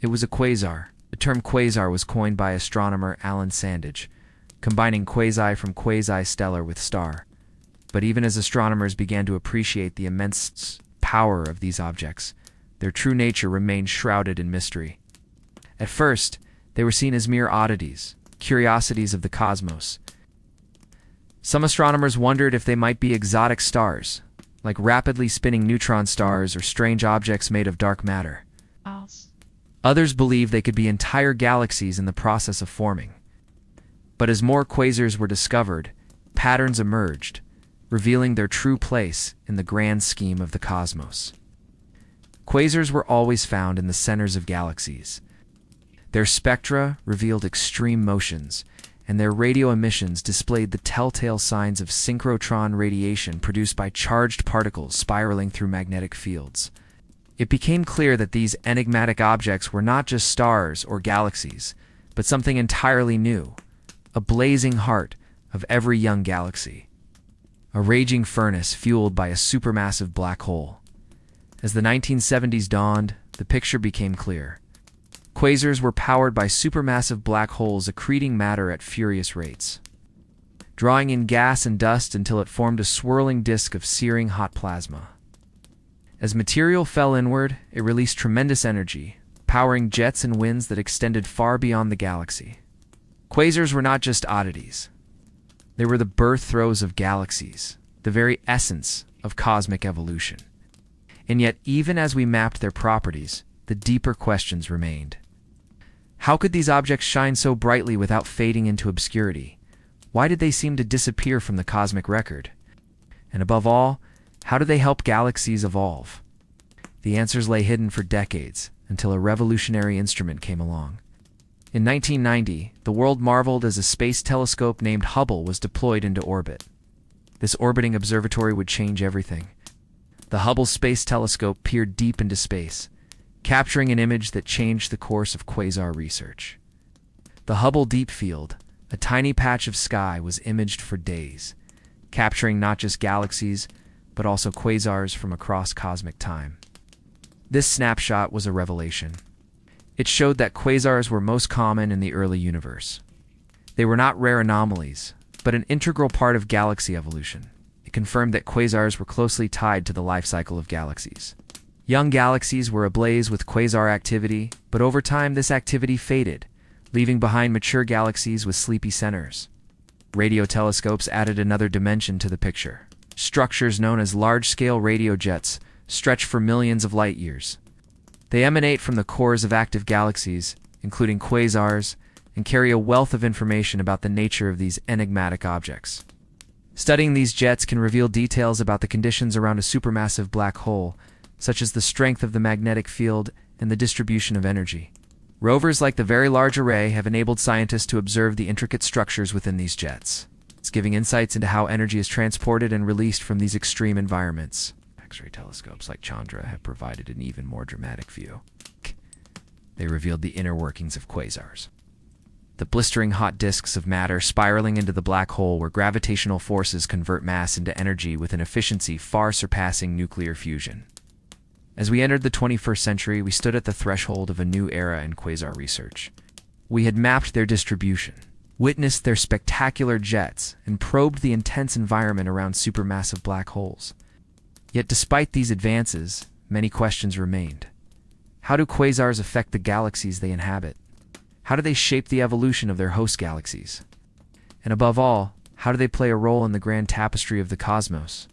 It was a quasar. The term quasar was coined by astronomer Alan Sandage, combining quasi from quasi-stellar with star. But even as astronomers began to appreciate the immense power of these objects, their true nature remained shrouded in mystery. At first, they were seen as mere oddities, curiosities of the cosmos. Some astronomers wondered if they might be exotic stars, like rapidly spinning neutron stars or strange objects made of dark matter. Others believed they could be entire galaxies in the process of forming. But as more quasars were discovered, patterns emerged, revealing their true place in the grand scheme of the cosmos. Quasars were always found in the centers of galaxies. Their spectra revealed extreme motions, and their radio emissions displayed the telltale signs of synchrotron radiation produced by charged particles spiraling through magnetic fields. It became clear that these enigmatic objects were not just stars or galaxies, but something entirely new, a blazing heart of every young galaxy, a raging furnace fueled by a supermassive black hole. As the 1970s dawned, the picture became clear. Quasars were powered by supermassive black holes accreting matter at furious rates, drawing in gas and dust until it formed a swirling disk of searing hot plasma. As material fell inward, it released tremendous energy, powering jets and winds that extended far beyond the galaxy. Quasars were not just oddities. They were the birth throes of galaxies, the very essence of cosmic evolution. And yet, even as we mapped their properties, the deeper questions remained. How could these objects shine so brightly without fading into obscurity? Why did they seem to disappear from the cosmic record? And above all, how do they help galaxies evolve? The answers lay hidden for decades, until a revolutionary instrument came along. In 1990, the world marveled as a space telescope named Hubble was deployed into orbit. This orbiting observatory would change everything. The Hubble Space Telescope peered deep into space, capturing an image that changed the course of quasar research. The Hubble Deep Field, a tiny patch of sky, was imaged for days, capturing not just galaxies, but also quasars from across cosmic time. This snapshot was a revelation. It showed that quasars were most common in the early universe. They were not rare anomalies, but an integral part of galaxy evolution. It confirmed that quasars were closely tied to the life cycle of galaxies. Young galaxies were ablaze with quasar activity, but over time this activity faded, leaving behind mature galaxies with sleepy centers. Radio telescopes added another dimension to the picture. Structures known as large-scale radio jets stretch for millions of light-years. They emanate from the cores of active galaxies, including quasars, and carry a wealth of information about the nature of these enigmatic objects. Studying these jets can reveal details about the conditions around a supermassive black hole, such as the strength of the magnetic field and the distribution of energy. Rovers like the Very Large Array have enabled scientists to observe the intricate structures within these jets. It's giving insights into how energy is transported and released from these extreme environments. X-ray telescopes like Chandra have provided an even more dramatic view. They revealed the inner workings of quasars. the blistering hot disks of matter spiraling into the black hole where gravitational forces convert mass into energy with an efficiency far surpassing nuclear fusion. As we entered the 21st century, we stood at the threshold of a new era in quasar research. We had mapped their distribution, witnessed their spectacular jets, and probed the intense environment around supermassive black holes. Yet despite these advances, many questions remained. How do quasars affect the galaxies they inhabit? How do they shape the evolution of their host galaxies? And above all, how do they play a role in the grand tapestry of the cosmos?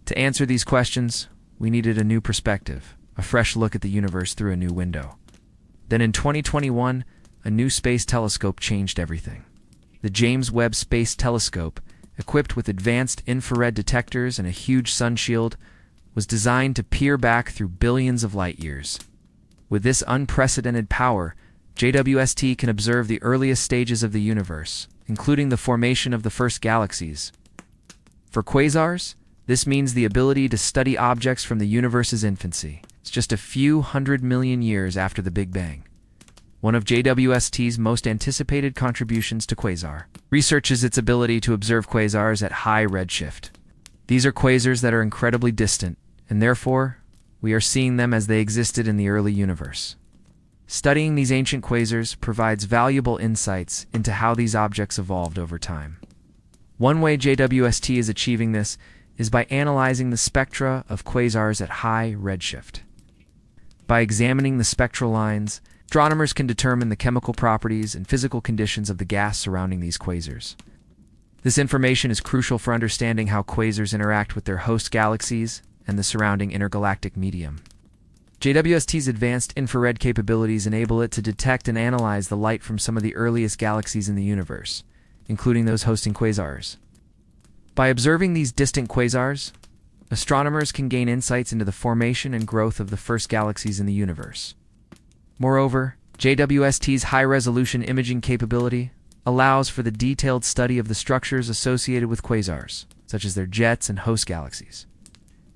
To answer these questions, we needed a new perspective, a fresh look at the universe through a new window. Then in 2021, a new space telescope changed everything. The James Webb Space Telescope, equipped with advanced infrared detectors and a huge sun shield, was designed to peer back through billions of light years. With this unprecedented power, JWST can observe the earliest stages of the universe, including the formation of the first galaxies. For quasars, this means the ability to study objects from the universe's infancy. It's just a few 100 million years after the Big Bang. One of JWST's most anticipated contributions to quasar research is its ability to observe quasars at high redshift. These are quasars that are incredibly distant, and therefore, we are seeing them as they existed in the early universe. Studying these ancient quasars provides valuable insights into how these objects evolved over time. One way JWST is achieving this is by analyzing the spectra of quasars at high redshift. By examining the spectral lines, astronomers can determine the chemical properties and physical conditions of the gas surrounding these quasars. This information is crucial for understanding how quasars interact with their host galaxies and the surrounding intergalactic medium. JWST's advanced infrared capabilities enable it to detect and analyze the light from some of the earliest galaxies in the universe, including those hosting quasars. By observing these distant quasars, astronomers can gain insights into the formation and growth of the first galaxies in the universe. Moreover, JWST's high-resolution imaging capability allows for the detailed study of the structures associated with quasars, such as their jets and host galaxies.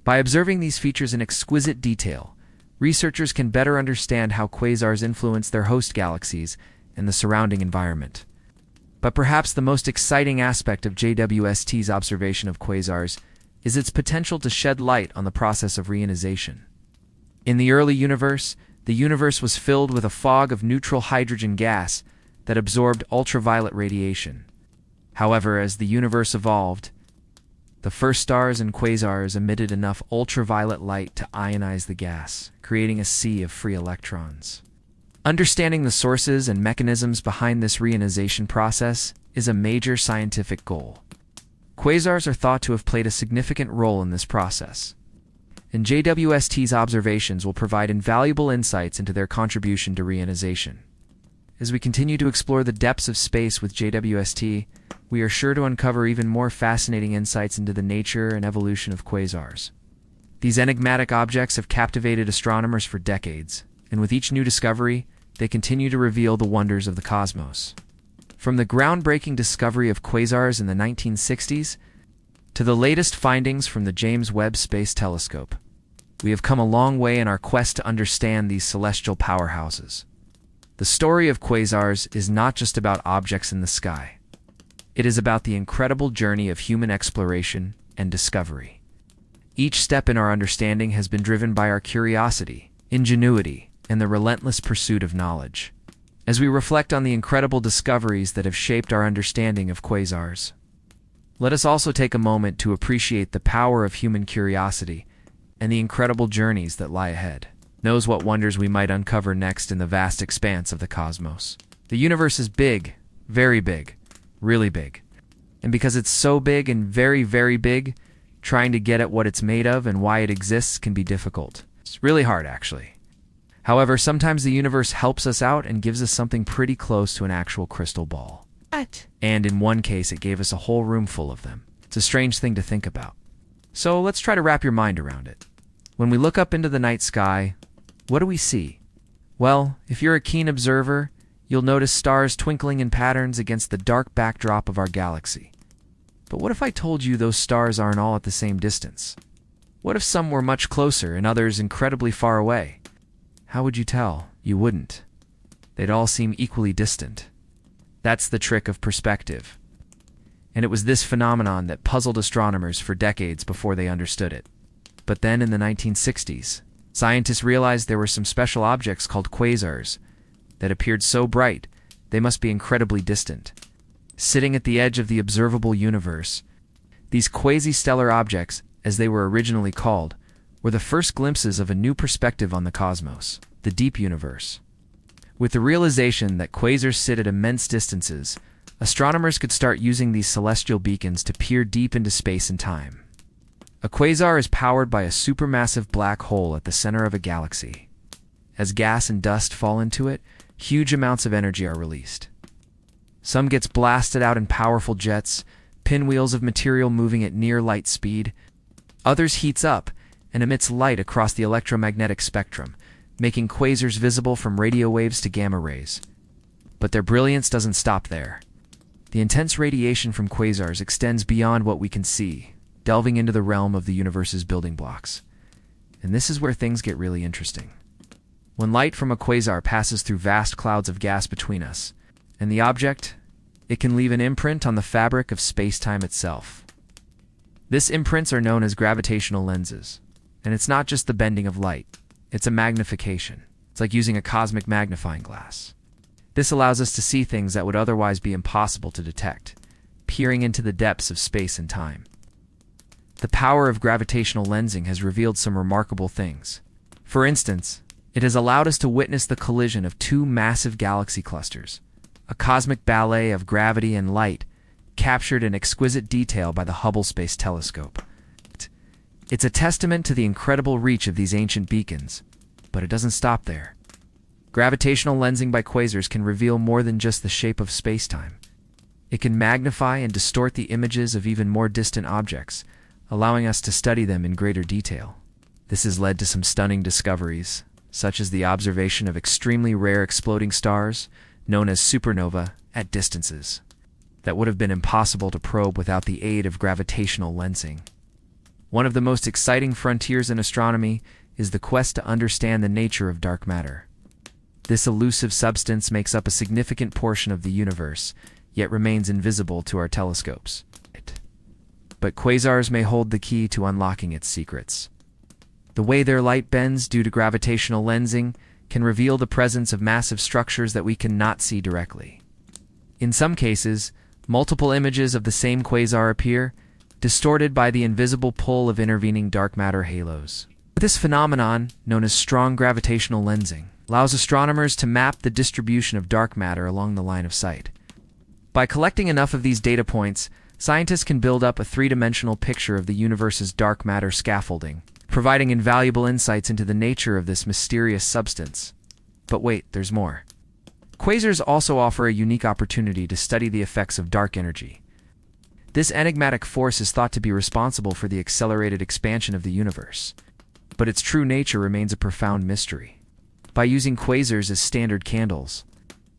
By observing these features in exquisite detail, researchers can better understand how quasars influence their host galaxies and the surrounding environment. But perhaps the most exciting aspect of JWST's observation of quasars is its potential to shed light on the process of reionization. In the early universe was filled with a fog of neutral hydrogen gas that absorbed ultraviolet radiation. However, as the universe evolved, the first stars and quasars emitted enough ultraviolet light to ionize the gas, creating a sea of free electrons. Understanding the sources and mechanisms behind this reionization process is a major scientific goal. Quasars are thought to have played a significant role in this process, and JWST's observations will provide invaluable insights into their contribution to reionization. As we continue to explore the depths of space with JWST, we are sure to uncover even more fascinating insights into the nature and evolution of quasars. These enigmatic objects have captivated astronomers for decades, and with each new discovery, they continue to reveal the wonders of the cosmos. From the groundbreaking discovery of quasars in the 1960s to the latest findings from the James Webb Space Telescope, we have come a long way in our quest to understand these celestial powerhouses. The story of quasars is not just about objects in the sky. It is about the incredible journey of human exploration and discovery. Each step in our understanding has been driven by our curiosity, ingenuity, and the relentless pursuit of knowledge. As we reflect on the incredible discoveries that have shaped our understanding of quasars, let us also take a moment to appreciate the power of human curiosity and the incredible journeys that lie ahead. Knows what wonders we might uncover next in the vast expanse of the cosmos. The universe is big, very big, really big. And because it's so big and very, very big, trying to get at what it's made of and why it exists can be difficult. It's really hard, actually. However, sometimes the universe helps us out and gives us something pretty close to an actual crystal ball. What? And in one case, it gave us a whole room full of them. It's a strange thing to think about. So let's try to wrap your mind around it. When we look up into the night sky, what do we see? Well, if you're a keen observer, you'll notice stars twinkling in patterns against the dark backdrop of our galaxy. But what if I told you those stars aren't all at the same distance? What if some were much closer and others incredibly far away? How would you tell? You wouldn't. They'd all seem equally distant. That's the trick of perspective. And it was this phenomenon that puzzled astronomers for decades before they understood it. But then in the 1960s, scientists realized there were some special objects called quasars that appeared so bright they must be incredibly distant. Sitting at the edge of the observable universe, these quasi-stellar objects, as they were originally called, were the first glimpses of a new perspective on the cosmos, the deep universe. With the realization that quasars sit at immense distances, astronomers could start using these celestial beacons to peer deep into space and time. A quasar is powered by a supermassive black hole at the center of a galaxy. As gas and dust fall into it, huge amounts of energy are released. Some gets blasted out in powerful jets, pinwheels of material moving at near light speed. Others heats up and emits light across the electromagnetic spectrum, making quasars visible from radio waves to gamma rays. But their brilliance doesn't stop there. The intense radiation from quasars extends beyond what we can see, delving into the realm of the universe's building blocks. And this is where things get really interesting. When light from a quasar passes through vast clouds of gas between us and the object, it can leave an imprint on the fabric of space-time itself. These imprints are known as gravitational lenses, and it's not just the bending of light, it's a magnification. It's like using a cosmic magnifying glass. This allows us to see things that would otherwise be impossible to detect, peering into the depths of space and time. The power of gravitational lensing has revealed some remarkable things. For instance, it has allowed us to witness the collision of two massive galaxy clusters, a cosmic ballet of gravity and light, captured in exquisite detail by the Hubble Space Telescope. It's a testament to the incredible reach of these ancient beacons, but it doesn't stop there. Gravitational lensing by quasars can reveal more than just the shape of spacetime. It can magnify and distort the images of even more distant objects, allowing us to study them in greater detail. This has led to some stunning discoveries, such as the observation of extremely rare exploding stars, known as supernova, at distances that would have been impossible to probe without the aid of gravitational lensing. One of the most exciting frontiers in astronomy is the quest to understand the nature of dark matter. This elusive substance makes up a significant portion of the universe, yet remains invisible to our telescopes. But quasars may hold the key to unlocking its secrets. The way their light bends due to gravitational lensing can reveal the presence of massive structures that we cannot see directly. In some cases, multiple images of the same quasar appear, distorted by the invisible pull of intervening dark matter halos. This phenomenon, known as strong gravitational lensing, allows astronomers to map the distribution of dark matter along the line of sight. By collecting enough of these data points, scientists can build up a three-dimensional picture of the universe's dark matter scaffolding, providing invaluable insights into the nature of this mysterious substance. But wait, there's more. Quasars also offer a unique opportunity to study the effects of dark energy. This enigmatic force is thought to be responsible for the accelerated expansion of the universe, but its true nature remains a profound mystery. By using quasars as standard candles,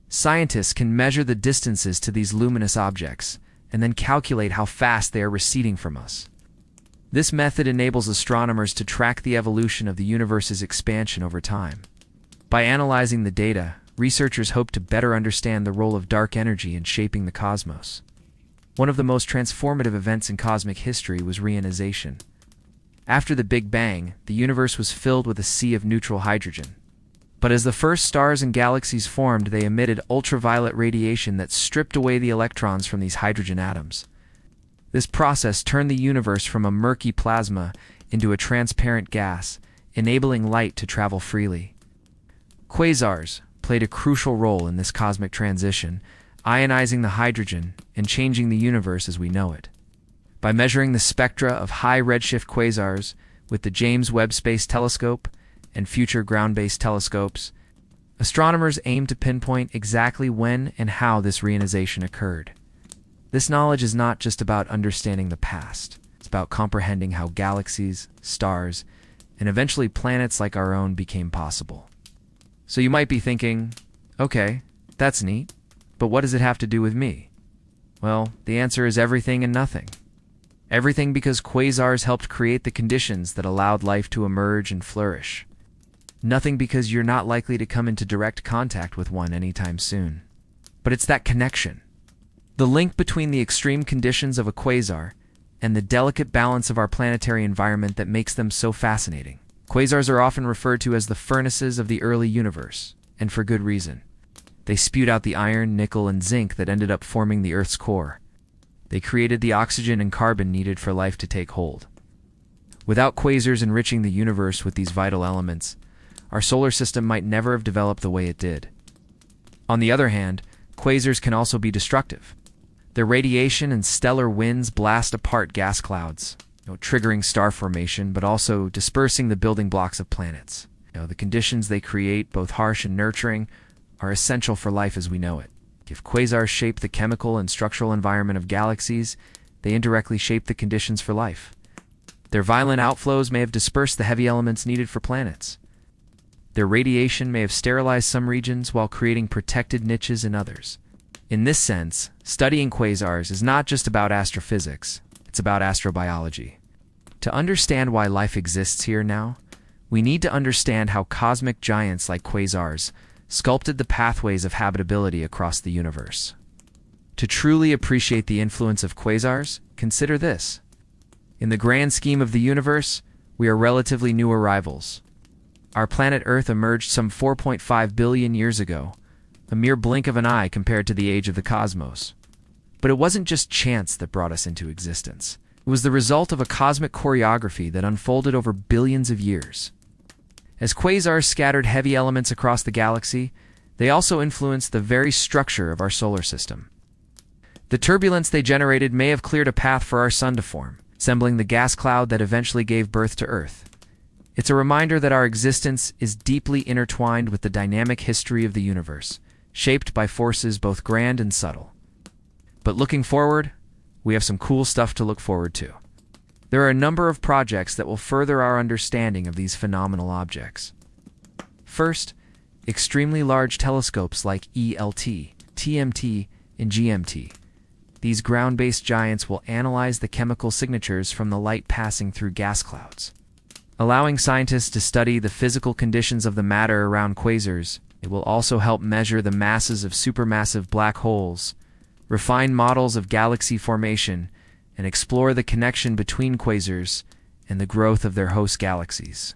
scientists can measure the distances to these luminous objects and then calculate how fast they are receding from us. This method enables astronomers to track the evolution of the universe's expansion over time. By analyzing the data, researchers hope to better understand the role of dark energy in shaping the cosmos. One of the most transformative events in cosmic history was reionization. After the Big Bang, the universe was filled with a sea of neutral hydrogen. But as the first stars and galaxies formed, they emitted ultraviolet radiation that stripped away the electrons from these hydrogen atoms. This process turned the universe from a murky plasma into a transparent gas, enabling light to travel freely. Quasars played a crucial role in this cosmic transition, ionizing the hydrogen and changing the universe as we know it. By measuring the spectra of high redshift quasars with the James Webb Space Telescope and future ground-based telescopes, astronomers aim to pinpoint exactly when and how this reionization occurred. This knowledge is not just about understanding the past. It's about comprehending how galaxies, stars, and eventually planets like our own became possible. So you might be thinking, okay, that's neat, but what does it have to do with me? Well, the answer is everything and nothing. Everything because quasars helped create the conditions that allowed life to emerge and flourish. Nothing because you're not likely to come into direct contact with one anytime soon. But But it's that connection, the link between the extreme conditions of a quasar and the delicate balance of our planetary environment that makes them so fascinating. Quasars are often referred to as the furnaces of the early universe, and for good reason. They spewed out the iron, nickel, and zinc that ended up forming the Earth's core. They created the oxygen and carbon needed for life to take hold. Without quasars enriching the universe with these vital elements, our solar system might never have developed the way it did. On the other hand, quasars can also be destructive. Their radiation and stellar winds blast apart gas clouds, triggering star formation, but also dispersing the building blocks of planets. The conditions they create, both harsh and nurturing, are essential for life as we know it. If quasars shape the chemical and structural environment of galaxies, they indirectly shape the conditions for life. Their violent outflows may have dispersed the heavy elements needed for planets. Their radiation may have sterilized some regions while creating protected niches in others. In this sense, studying quasars is not just about astrophysics, it's about astrobiology. To understand why life exists here now, we need to understand how cosmic giants like quasars sculpted the pathways of habitability across the universe. To truly appreciate the influence of quasars, consider this. In the grand scheme of the universe, we are relatively new arrivals. Our planet Earth emerged some 4.5 billion years ago, a mere blink of an eye compared to the age of the cosmos. But it wasn't just chance that brought us into existence. It was the result of a cosmic choreography that unfolded over billions of years. As quasars scattered heavy elements across the galaxy, they also influenced the very structure of our solar system. The turbulence they generated may have cleared a path for our sun to form, resembling the gas cloud that eventually gave birth to Earth. It's a reminder that our existence is deeply intertwined with the dynamic history of the universe, shaped by forces both grand and subtle. But looking forward, we have some cool stuff to look forward to. There are a number of projects that will further our understanding of these phenomenal objects. First, extremely large telescopes like ELT, TMT, and GMT. These ground-based giants will analyze the chemical signatures from the light passing through gas clouds. Allowing scientists to study the physical conditions of the matter around quasars, it will also help measure the masses of supermassive black holes, refine models of galaxy formation, and explore the connection between quasars and the growth of their host galaxies.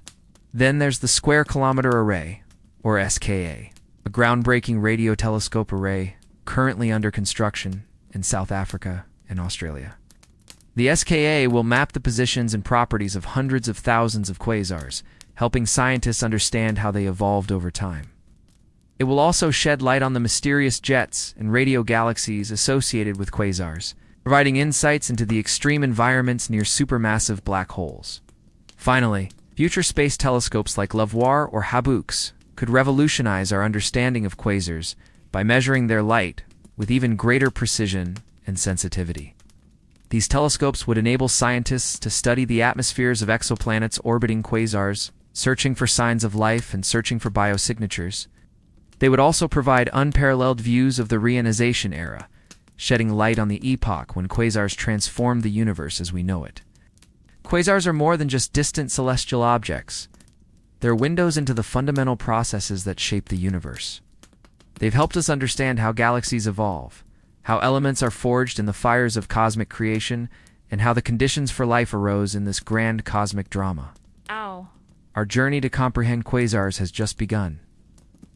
Then there's the Square Kilometer Array, or SKA, a groundbreaking radio telescope array currently under construction in South Africa and Australia. The SKA will map the positions and properties of hundreds of thousands of quasars, helping scientists understand how they evolved over time. It will also shed light on the mysterious jets and radio galaxies associated with quasars, providing insights into the extreme environments near supermassive black holes. Finally, future space telescopes like LAVOIR or HABUX could revolutionize our understanding of quasars by measuring their light with even greater precision and sensitivity. These telescopes would enable scientists to study the atmospheres of exoplanets orbiting quasars, searching for signs of life and searching for biosignatures. They would also provide unparalleled views of the reionization era, shedding light on the epoch when quasars transformed the universe as we know it. Quasars are more than just distant celestial objects. They're windows into the fundamental processes that shape the universe. They've helped us understand how galaxies evolve, how elements are forged in the fires of cosmic creation, and how the conditions for life arose in this grand cosmic drama. Ow. Our journey to comprehend quasars has just begun.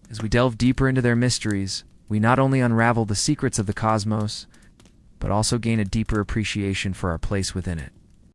As we delve deeper into their mysteries, we not only unravel the secrets of the cosmos, but also gain a deeper appreciation for our place within it.